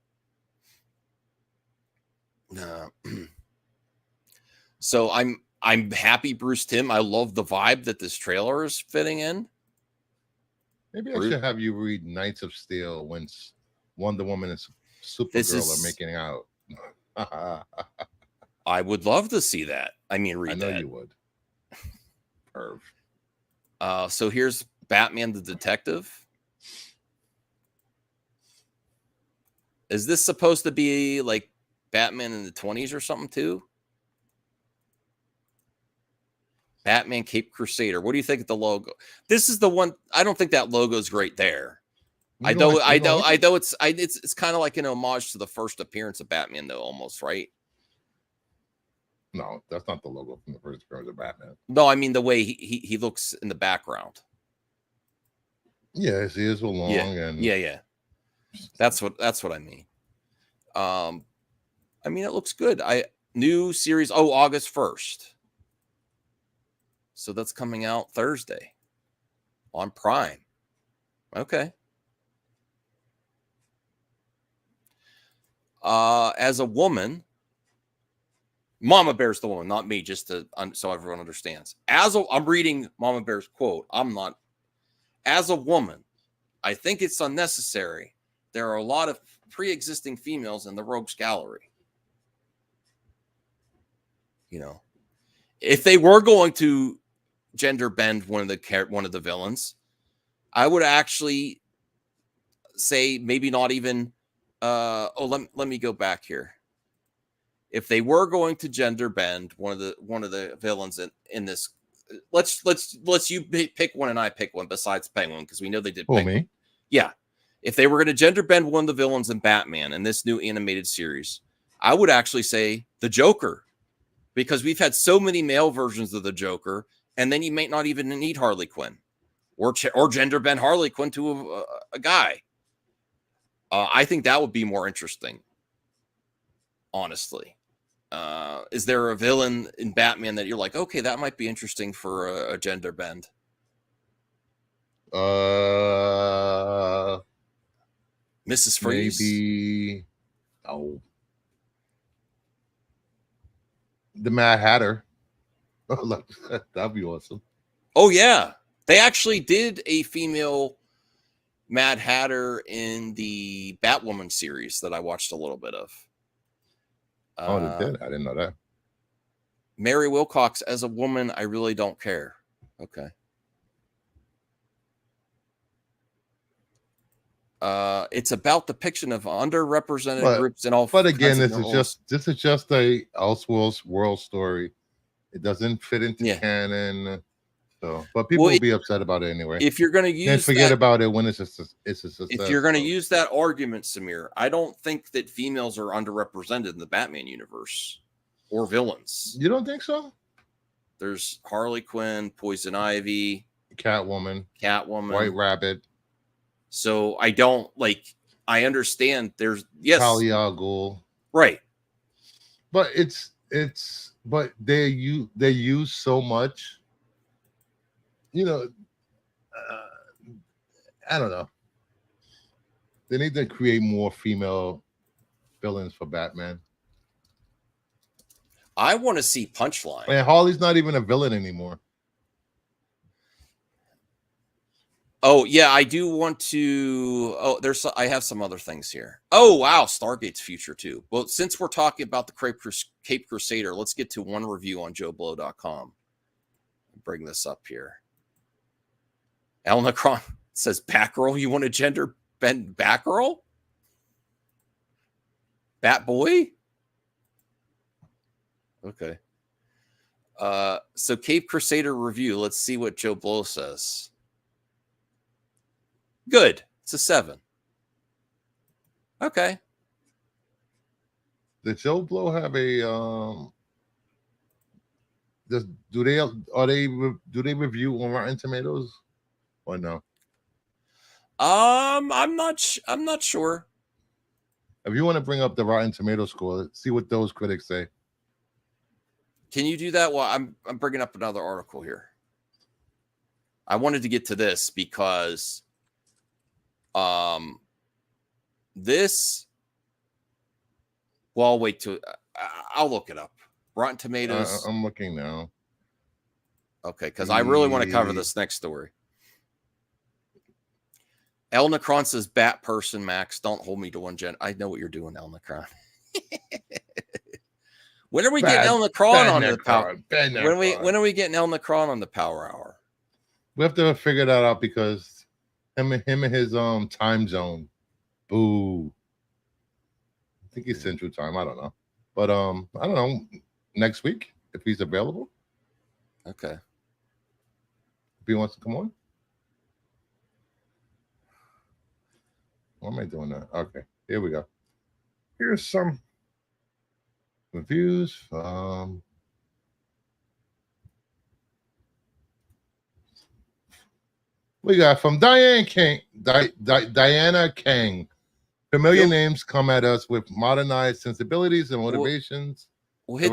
So I'm happy, Bruce Timm. I love the vibe that this trailer is fitting in. Maybe I should have you read Knights of Steel when Wonder Woman and Supergirl are making out. I would love to see that. I mean, read that. I know you would. So here's Batman the Detective. Is this supposed to be like Batman in the 20s or something too? Batman Cape Crusader. What do you think of the logo? This is the one. I don't think that logo is great there. I know it's kind of like an homage to the first appearance of Batman, though, almost, right? No, that's not the logo from the first appearance of Batman. No, I mean the way he looks in the background. Yeah, his ears were long, yeah. That's what I mean. I mean it looks good. New series. Oh, August 1st. So that's coming out Thursday on Prime. Okay. As a woman. Mama Bear's the woman, not me, just so everyone understands. I'm reading Mama Bear's quote. I'm not. As a woman, I think it's unnecessary. There are a lot of pre-existing females in the Rogues Gallery. You know, if they were going to gender bend one of the villains, I would actually say maybe not even. Let me go back here. If they were going to gender bend one of the villains in this, let's you pick one and I pick one besides Penguin, because we know they did. Me? Yeah. If they were going to gender bend one of the villains in Batman in this new animated series, I would actually say the Joker, because we've had so many male versions of the Joker, and then you may not even need Harley Quinn, or gender bend Harley Quinn to a guy. I think that would be more interesting. honestly. Is there a villain in Batman that you're like, okay, that might be interesting for a gender bend? Mrs. Freeze? Maybe. Oh. The Mad Hatter. Oh, that'd be awesome. Oh, yeah. They actually did a female Mad Hatter in the Batwoman series that I watched a little bit of. Oh, they did? I didn't know that. Mary Wilcox as a woman, I really don't care. Okay. It's about depiction of underrepresented groups in all. But again, this is just a Elseworlds world story. It doesn't fit into canon. So, but people will be upset about it anyway. If you're going to use, then forget about it when it's a success. If you're going to use that argument, Samir, I don't think that females are underrepresented in the Batman universe or villains. You don't think so? There's Harley Quinn, Poison Ivy, Catwoman, White Rabbit. So I don't I understand. There's Talia al Ghul, right? But but they use so much. You know, I don't know. They need to create more female villains for Batman. I want to see Punchline. And Harley's not even a villain anymore. Oh yeah, I do want to. Oh, I have some other things here. Oh wow, Stargate's future too. Well, since we're talking about the Cape Crusader, let's get to one review on JoeBlow.com. Bring this up here. Elnacron says, "Batgirl, you want a gender bend Batgirl? Batboy? Okay. So Cape Crusader review. Let's see what Joe Blow says. Good. It's a 7. Okay. Did Joe Blow have a do they review on Rotten Tomatoes or no? I'm not sure. If you want to bring up the Rotten Tomato score, see what those critics say. Can you do that? Well, I'm bringing up another article here. I wanted to get to this because this. Well, I'll wait till I'll look it up. Rotten Tomatoes. I'm looking now. Okay, because I really want to cover this next story. Elnacron says, "Bat person, Max. Don't hold me to one gen." I know what you're doing, Elnacron. When are we getting Elnacron on the power? When are we getting Elnacron on the Power Hour? We have to figure that out because him and his time zone. Boo. I think he's Central Time. I don't know, but I don't know. Next week if he's available. Okay. If he wants to come on. Why am I doing that? Okay, here we go. Here's some reviews from we got from Diana King. Familiar names come at us with modernized sensibilities and motivations. Well, hit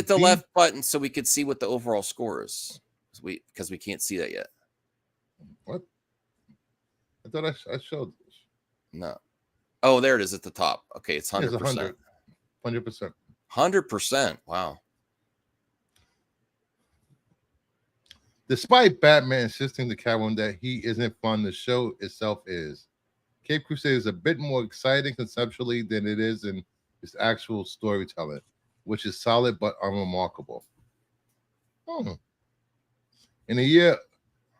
the left button so we could see what the overall score is. Because we can't see that yet. What? I thought I showed this. No. Oh, there it is at the top. Okay, it's 100%. 100%. 100%. Wow. Despite Batman insisting to Catwoman that he isn't fun, the show itself is. Cape Crusader is a bit more exciting conceptually than it is in its actual storytelling, which is solid but unremarkable. In a year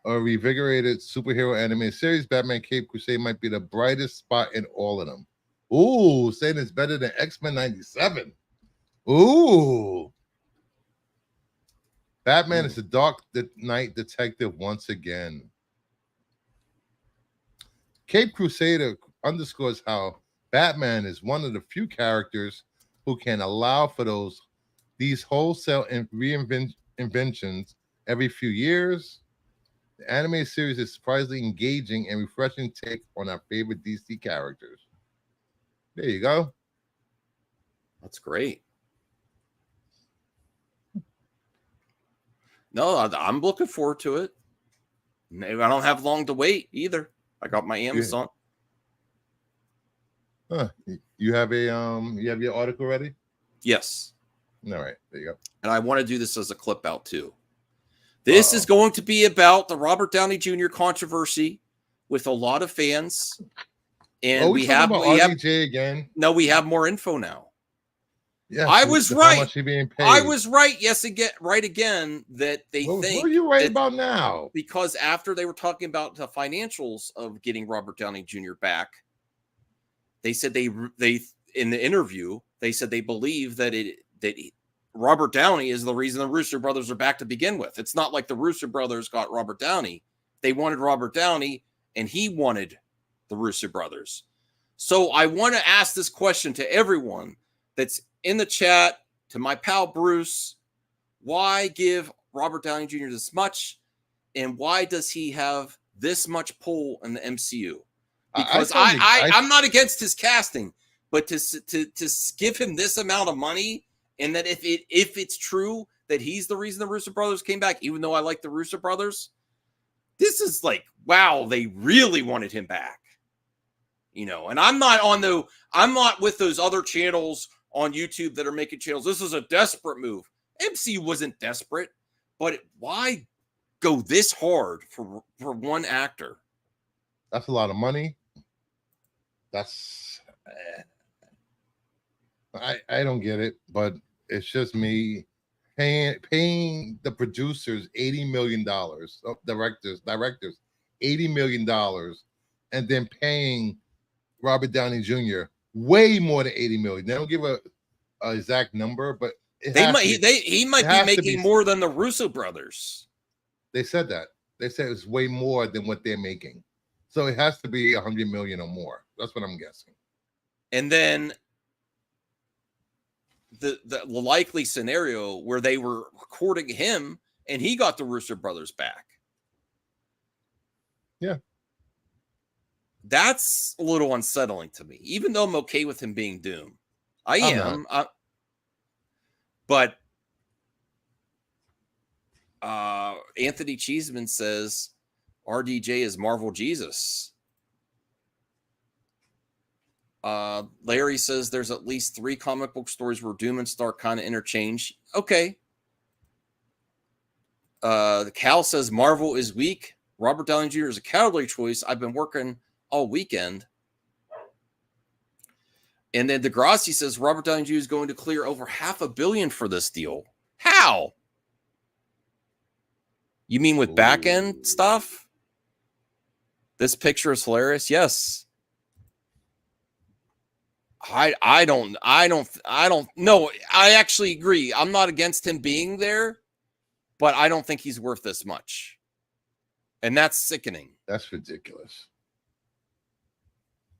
of revigorated superhero animated series, Batman Cape Crusade might be the brightest spot in all of them. Ooh, saying it's better than X-Men 97. Ooh. Batman is the Dark Knight detective once again. Cape Crusader underscores how Batman is one of the few characters who can allow for these wholesale reinventions every few years. The anime series is surprisingly engaging and refreshing take on our favorite DC characters. There you go. That's great. No, I'm looking forward to it. Maybe I don't have long to wait either. I got my Amazon. Huh. You have your article ready? Yes. All right, there you go. And I want to do this as a clip out too. This is going to be about the Robert Downey Jr. controversy with a lot of fans. And we have RDJ again. No, we have more info now. Yeah, I was right. How much he being paid. I was right. Yes, again that they think. What are you right about now? Because after they were talking about the financials of getting Robert Downey Jr. back, they said they in the interview they said they believe that Robert Downey is the reason the Russo brothers are back to begin with. It's not like the Russo brothers got Robert Downey. They wanted Robert Downey, and he wanted the Russo brothers. So I want to ask this question to everyone that's in the chat, to my pal Bruce. Why give Robert Downey Jr. this much? And why does he have this much pull in the MCU? Because I'm not against his casting, but to give him this amount of money, and that if it's true that he's the reason the Russo brothers came back, even though I like the Russo brothers, this is like, wow, they really wanted him back. You know, and I'm not with those other channels on YouTube that are making channels. This is a desperate move. MCU wasn't desperate, but why go this hard for one actor? That's a lot of money. That's I don't get it, but it's just me paying the producers $80 million, directors $80 million, and then paying Robert Downey Jr. way more than $80 million. They don't give a exact number, but he might be making more than the Russo brothers. They said that. They said it's way more than what they're making. So it has to be $100 million or more. That's what I'm guessing. And then the likely scenario where they were recording him and he got the Russo brothers back. Yeah. That's a little unsettling to me, even though I'm okay with him being Doom. But Anthony Cheeseman says RDJ is Marvel Jesus. Larry says there's at least 3 comic book stories where Doom and Stark kind of interchange. Okay. The Cal says Marvel is weak. Robert Downey Jr. is a cowardly choice. I've been working all weekend. And then Degrassi says Robert Downey Jr. is going to clear over $500 million for this deal. How? You mean with back end stuff? This picture is hilarious. Yes. I don't know. I actually agree. I'm not against him being there, but I don't think he's worth this much. And that's sickening. That's ridiculous.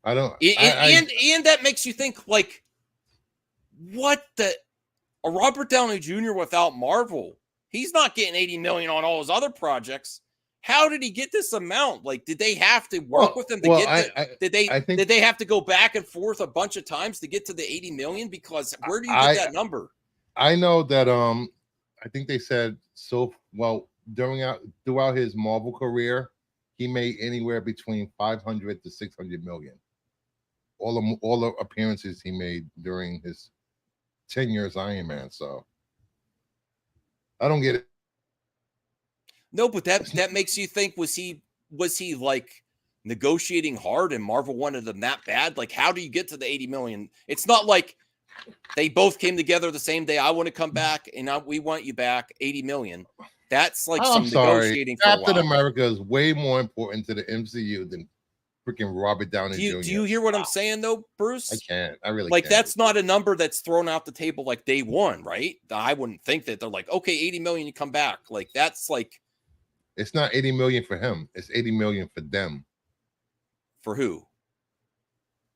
I don't. And that makes you think, like, what a Robert Downey Jr. without Marvel? He's not getting $80 million on all his other projects. How did he get this amount? Like, did they have to work with him to get? Did they have to go back and forth a bunch of times to get to the $80 million? Because where do you get that number? I know that I think they said throughout his Marvel career, he made anywhere between 500 to 600 million. All the appearances he made during his 10 years Iron Man. So I don't get it. No, but that makes you think, was he like negotiating hard and Marvel wanted him that bad? Like, how do you get to the 80 million? It's not like they both came together the same day. I want to come back and we want you back 80 million. That's like negotiating for Captain America is way more important to the MCU than freaking Robert Downey Jr. Do you hear what I'm saying though, Bruce? I can't. I really like can't. That's not a number that's thrown out the table like day one, right? I wouldn't think that they're like, okay, 80 million, you come back. Like, that's like, it's not 80 million for him. It's 80 million for them. For who?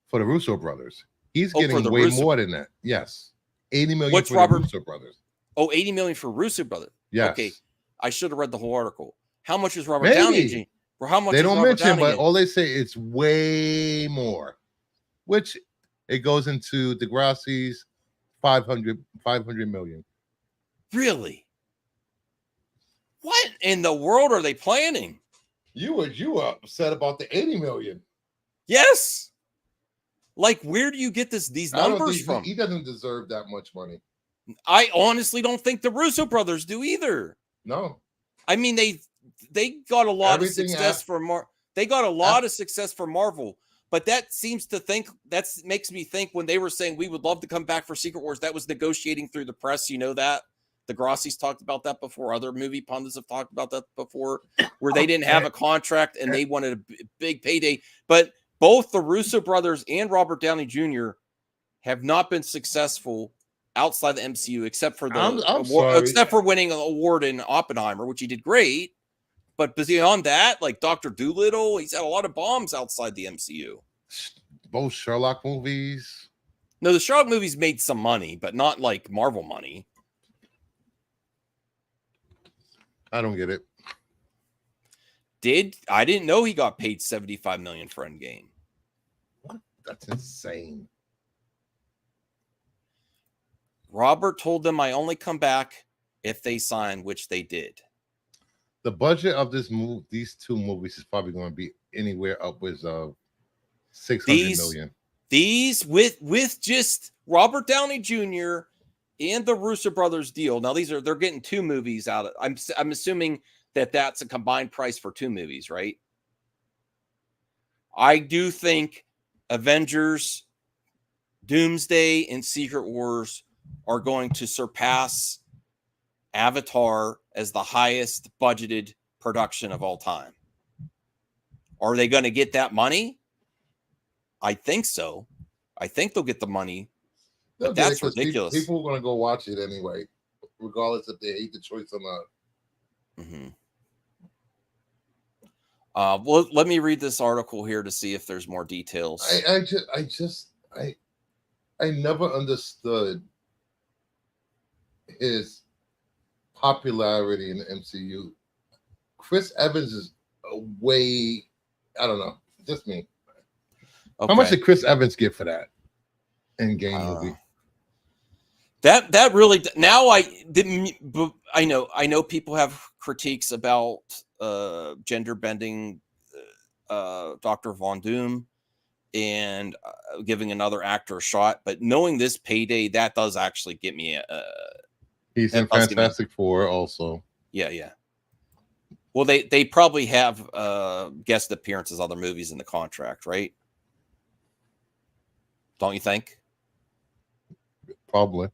For the Russo brothers. He's getting way more than that. Yes. 80 million What's for Robert? The Russo brothers. Oh, 80 million for Russo brothers. Yes. Okay. I should have read the whole article. How much is Robert Downey? How much? They don't Robert mention, Downey but all they say it's way more, which it goes into Degrassi's 500 million. Really? What in the world are they planning? You were upset about the 80 million. Yes. Like, where do you get these numbers from? He doesn't deserve that much money. I honestly don't think the Russo brothers do either. No. I mean, they got a lot of success they got a lot of success for Marvel, but that makes me think when they were saying we would love to come back for Secret Wars, that was negotiating through the press. You know that the Grossies talked about that before. Other movie pundits have talked about that before, where they didn't have a contract and they wanted a big payday. But both the Russo brothers and Robert Downey Jr. have not been successful outside the MCU, except for except for winning an award in Oppenheimer, which he did great. But beyond that, like Dr. Dolittle, he's had a lot of bombs outside the MCU. Both Sherlock movies. No, the Sherlock movies made some money, but not like Marvel money. I don't get it. I didn't know he got paid $75 million for Endgame. What? That's insane. Robert told them I only come back if they sign, which they did. The budget of these two movies is probably going to be anywhere upwards of $600 million. These with just Robert Downey Jr. and the Russo brothers deal. Now they're getting two movies out of. I'm assuming that's a combined price for two movies, right? I do think Avengers, Doomsday, and Secret Wars are going to surpass Avatar as the highest budgeted production of all time. Are they going to get that money? I think so. I think they'll get the money. But that's ridiculous. People are going to go watch it anyway, regardless if they hate the choice or not. Mm-hmm. Well, let me read this article here to see if there's more details. I never understood his popularity in the MCU. Chris Evans is way, I don't know, just me. Okay. How much did Chris Evans get for that Endgame movie? That really, now I know people have critiques about gender bending Dr. Von Doom and giving another actor a shot, but knowing this payday, that does actually get me he's in Fantastic Four also. Yeah. Well, they probably have guest appearances, other movies in the contract, right? Don't you think? Probably.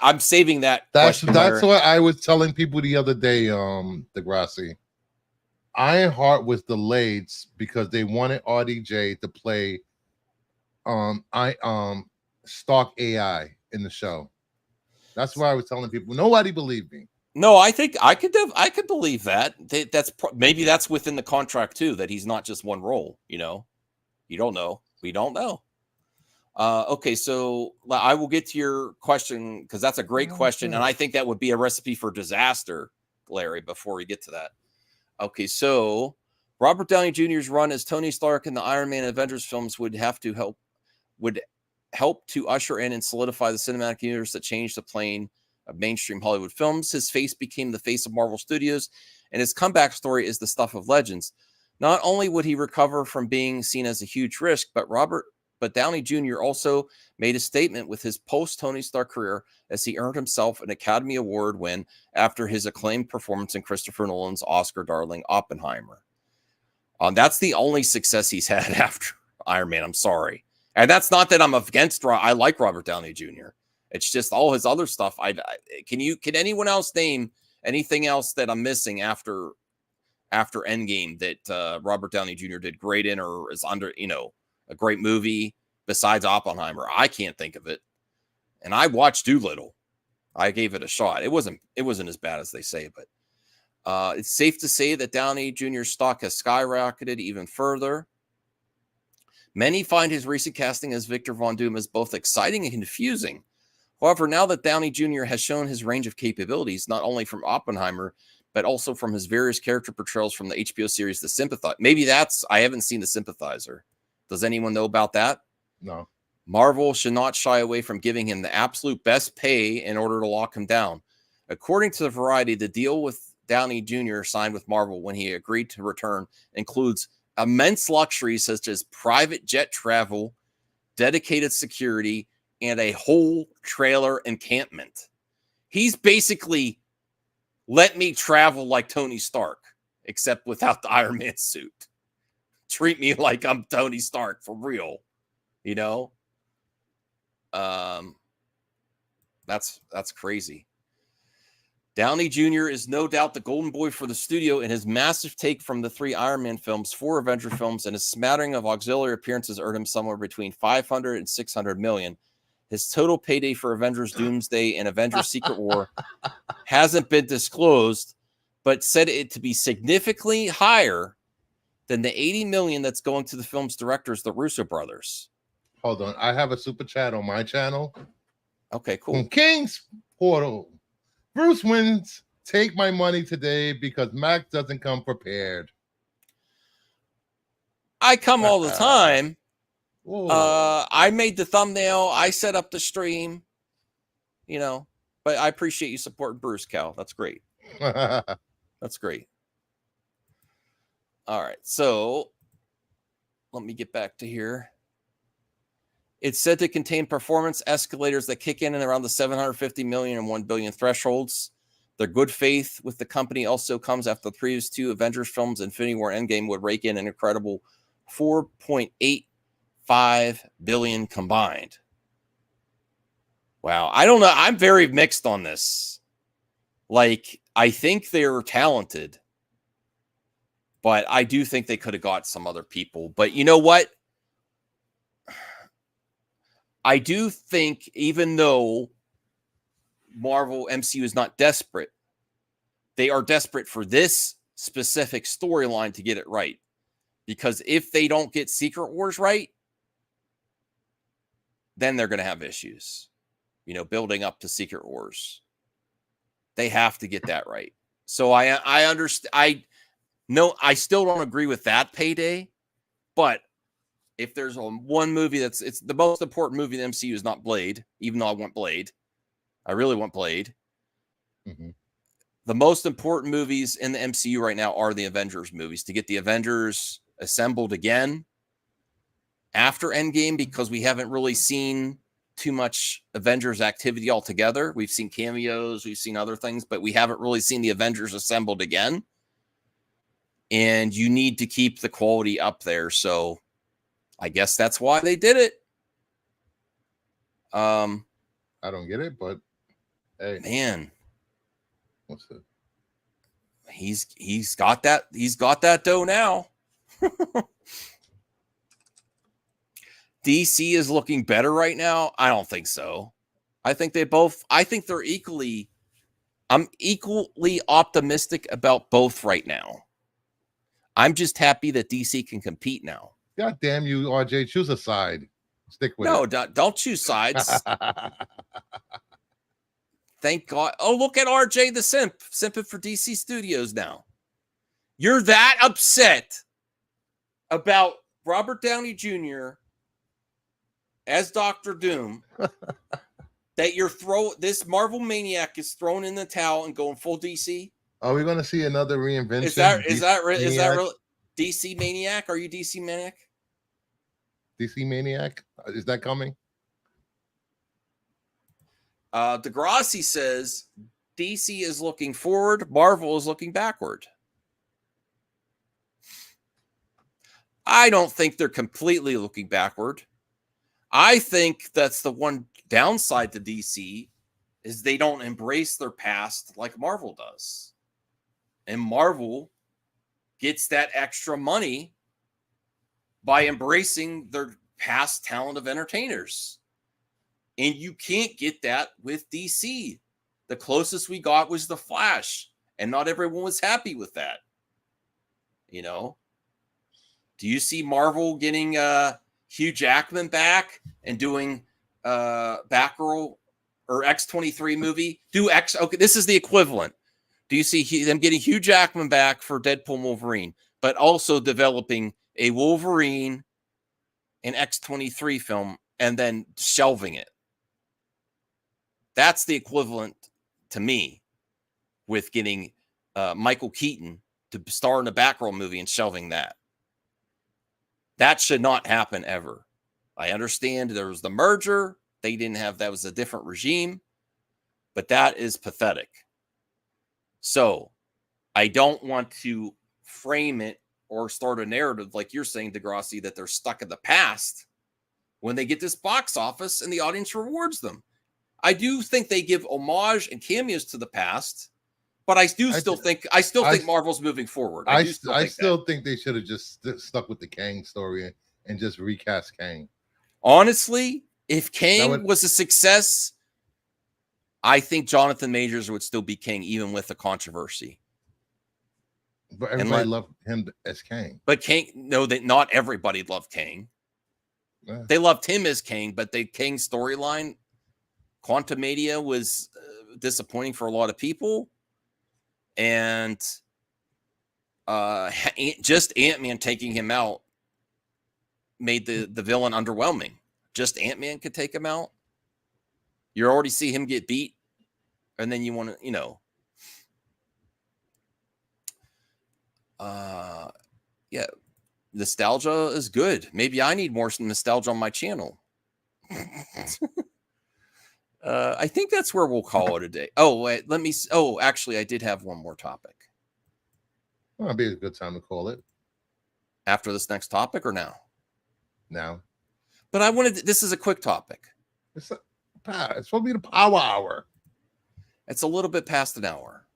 I'm saving that. That's what I was telling people the other day, Degrassi. Ironheart was delayed because they wanted RDJ to play Stark AI in the show. That's why I was telling people. Nobody believed me. No, I think I could believe that. Maybe that's within the contract too, that he's not just one role. You know, you don't know. We don't know. Okay, so I will get to your question because that's a great question, and I think that would be a recipe for disaster, Larry. Before we get to that, okay, so Robert Downey Jr.'s run as Tony Stark in the Iron Man and Avengers films would help to usher in and solidify the cinematic universe that changed the plane of mainstream Hollywood films. His face became the face of Marvel Studios, and his comeback story is the stuff of legends. Not only would he recover from being seen as a huge risk, but Downey Jr. also made a statement with his post-Tony Stark career as he earned himself an Academy Award win after his acclaimed performance in Christopher Nolan's Oscar darling Oppenheimer. That's the only success he's had after Iron Man. I'm sorry. And that's not that I'm against. I like Robert Downey Jr. It's just all his other stuff. Can anyone else name anything else that I'm missing after Endgame that Robert Downey Jr. did great in or is under, a great movie besides Oppenheimer? I can't think of it. And I watched Dolittle. I gave it a shot. It wasn't as bad as they say, but it's safe to say that Downey Jr.'s stock has skyrocketed even further. Many find his recent casting as Victor Von Doom as both exciting and confusing. However, now that Downey Jr. has shown his range of capabilities, not only from Oppenheimer, but also from his various character portrayals from the HBO series The Sympathizer. I haven't seen The Sympathizer. Does anyone know about that? No. Marvel should not shy away from giving him the absolute best pay in order to lock him down. According to the Variety, the deal with Downey Jr. signed with Marvel when he agreed to return includes immense luxuries such as private jet travel, dedicated security, and a whole trailer encampment. He's basically let me travel like Tony Stark, except without the Iron Man suit. Treat me like I'm Tony Stark for real, you know? That's crazy. Downey Jr. is no doubt the golden boy for the studio, and his massive take from the 3 Iron Man films, 4 Avenger films, and a smattering of auxiliary appearances earned him somewhere between 500 and 600 million. His total payday for Avengers Doomsday and Avengers Secret War hasn't been disclosed, but said it to be significantly higher than the 80 million that's going to the film's directors, the Russo brothers. Hold on. I have a super chat on my channel. Okay, cool. From King's Portal. Bruce wins. Take my money today because Mac doesn't come prepared. I come all the time. I made the thumbnail. I set up the stream. You know, but I appreciate you supporting Bruce, Cal. That's great. That's great. All right, so let me get back to here. It's said to contain performance escalators that kick in and around the 750 million and 1 billion thresholds. Their good faith with the company also comes after the previous 2 Avengers films, Infinity War and Endgame, would rake in an incredible 4.85 billion combined. Wow, I don't know. I'm very mixed on this. Like, I think they're talented, but I do think they could have got some other people. But you know what? I do think, even though Marvel MCU is not desperate, they are desperate for this specific storyline to get it right. Because if they don't get Secret Wars right, then they're going to have issues. You know, building up to Secret Wars. They have to get that right. So I understand. I still don't agree with that payday, but if there's one movie it's the most important movie in the MCU is not Blade, even though I want Blade. I really want Blade. Mm-hmm. The most important movies in the MCU right now are the Avengers movies, to get the Avengers assembled again after Endgame, because we haven't really seen too much Avengers activity altogether. We've seen cameos, we've seen other things, but we haven't really seen the Avengers assembled again. And you need to keep the quality up there. So I guess that's why they did it. I don't get it, but hey, man, what's it? He's got that dough now. DC is looking better right now. I don't think so. I think they're equally. I'm equally optimistic about both right now. I'm just happy that DC can compete now. God damn you, RJ. Choose a side. Stick with it. No, don't choose sides. Thank God. Oh, look at RJ the Simp. Simping for DC Studios now. You're that upset about Robert Downey Jr. as Dr. Doom that this Marvel maniac is thrown in the towel and going full DC? Are we going to see another reinvention? Is that real? DC Maniac? Are you DC Maniac? DC Maniac? Is that coming? Degrassi says DC is looking forward, Marvel is looking backward. I don't think they're completely looking backward. I think that's the one downside to DC is they don't embrace their past like Marvel does. And Marvel gets that extra money by embracing their past talent of entertainers. And you can't get that with DC. The closest we got was The Flash, and not everyone was happy with that. You know? Do you see Marvel getting Hugh Jackman back and doing Batgirl or X-23 movie? Okay, this is the equivalent. Do you see them getting Hugh Jackman back for Deadpool and Wolverine, but also developing a Wolverine and X-23 film and then shelving it. That's the equivalent to me with getting Michael Keaton to star in a Batgirl movie and shelving that. That should not happen ever. I understand there was the merger. They didn't have, that was a different regime, but that is pathetic. So I don't want to frame it or start a narrative like you're saying, Degrassi, that they're stuck in the past when they get this box office and the audience rewards them. I do think they give homage and cameos to the past, but I still think Marvel's moving forward. I still think they should have just stuck with the Kang story and just recast Kang. Honestly, if Kang was a success, I think Jonathan Majors would still be King, even with the controversy. But everybody loved him as Kang. But Kang, no, that not everybody loved Kang. Yeah. They loved him as Kang, but the Kang storyline, Quantumania, was disappointing for a lot of people. And just Ant-Man taking him out made the villain underwhelming. Just Ant-Man could take him out. You already see him get beat, and then you want to, yeah, nostalgia is good. Maybe I need more nostalgia on my channel. I think that's where we'll call it a day. Oh, wait, actually, I did have one more topic. Well, it'd be a good time to call it. After this next topic or now? Now. But this is a quick topic. It's supposed to be the Power Hour. It's a little bit past an hour.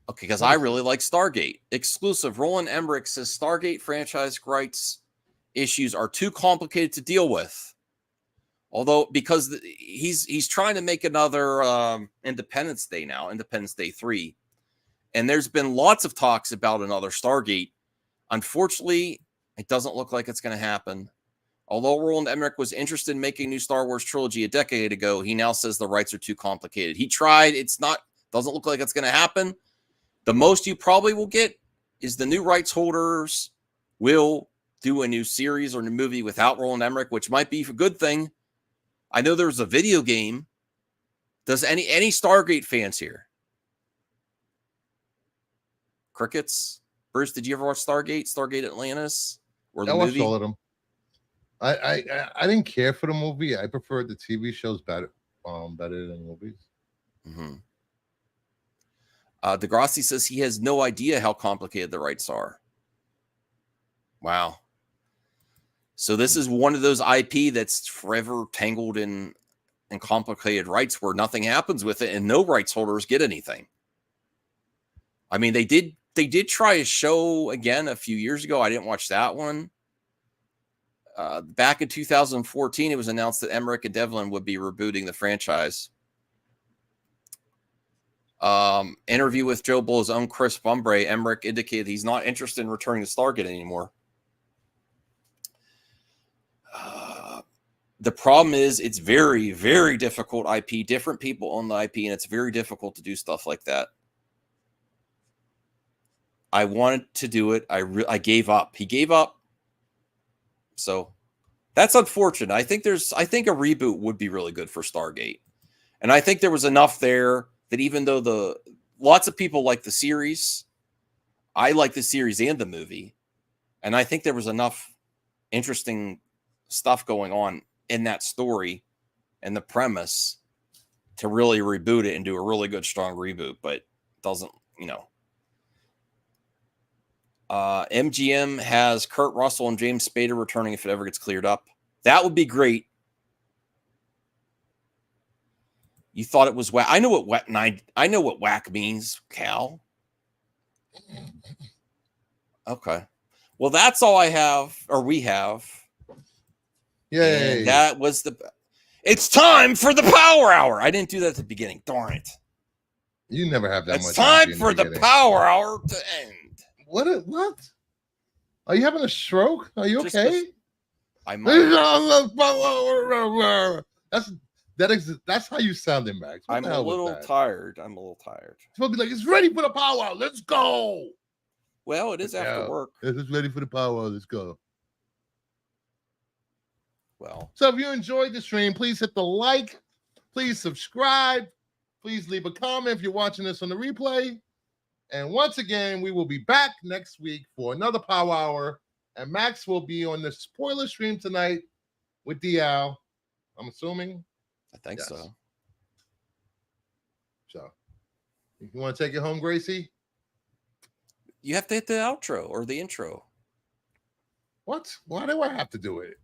Okay, because I really like Stargate. Exclusive. Roland Emmerich says Stargate franchise rights issues are too complicated to deal with. Although, because he's trying to make another Independence Day now, Independence Day 3. And there's been lots of talks about another Stargate. Unfortunately, it doesn't look like it's going to happen. Although Roland Emmerich was interested in making a new Star Wars trilogy a decade ago, he now says the rights are too complicated. He tried. Doesn't look like it's going to happen. The most you probably will get is the new rights holders will do a new series or a new movie without Roland Emmerich, which might be a good thing. I know there's a video game. Does any Stargate fans here? Crickets? Bruce, did you ever watch Stargate? Stargate Atlantis? Or the movie? I watched all of them. I didn't care for the movie. I preferred the TV shows better than the movies. Mm-hmm. Degrassi says he has no idea how complicated the rights are. Wow. So this is one of those IP that's forever tangled in complicated rights where nothing happens with it and no rights holders get anything. I mean, they did try a show again a few years ago. I didn't watch that one. Back in 2014, it was announced that Emmerich and Devlin would be rebooting the franchise. Interview with Joe Bull's own Chris Bumbre, Emmerich indicated he's not interested in returning to Stargate anymore. The problem is it's very, very difficult IP. Different people own the IP, and it's very difficult to do stuff like that. I wanted to do it. I gave up. He gave up. So that's unfortunate. I think a reboot would be really good for Stargate. And I think there was enough there that even though lots of people like the series, I like the series and the movie. And I think there was enough interesting stuff going on in that story and the premise to really reboot it and do a really good, strong reboot, but it doesn't, MGM has Kurt Russell and James Spader returning if it ever gets cleared up. That would be great. You thought it was whack. I know what whack means, Cal. Okay. Well, that's all I have, or we have. Yay. And that was it's time for the Power Hour. I didn't do that at the beginning. Darn it. You never have that much. It's time for the Power Hour to end. What? Are you having a stroke? Are you okay? I might. That's how you sounded, Max. I'm a little tired. It's supposed to be like, it's ready for the power hour. Let's go. Well, it is after work. It's ready for the power hour. Let's go. Well, So if you enjoyed the stream, please hit the like, please subscribe, please leave a comment if you're watching this on the replay. And once again, we will be back next week for another Power Hour. And Max will be on the spoiler stream tonight with DL. I'm assuming. I think Yes. so. So, you want to take it home, Gracie? You have to hit the outro or the intro. What? Why do I have to do it?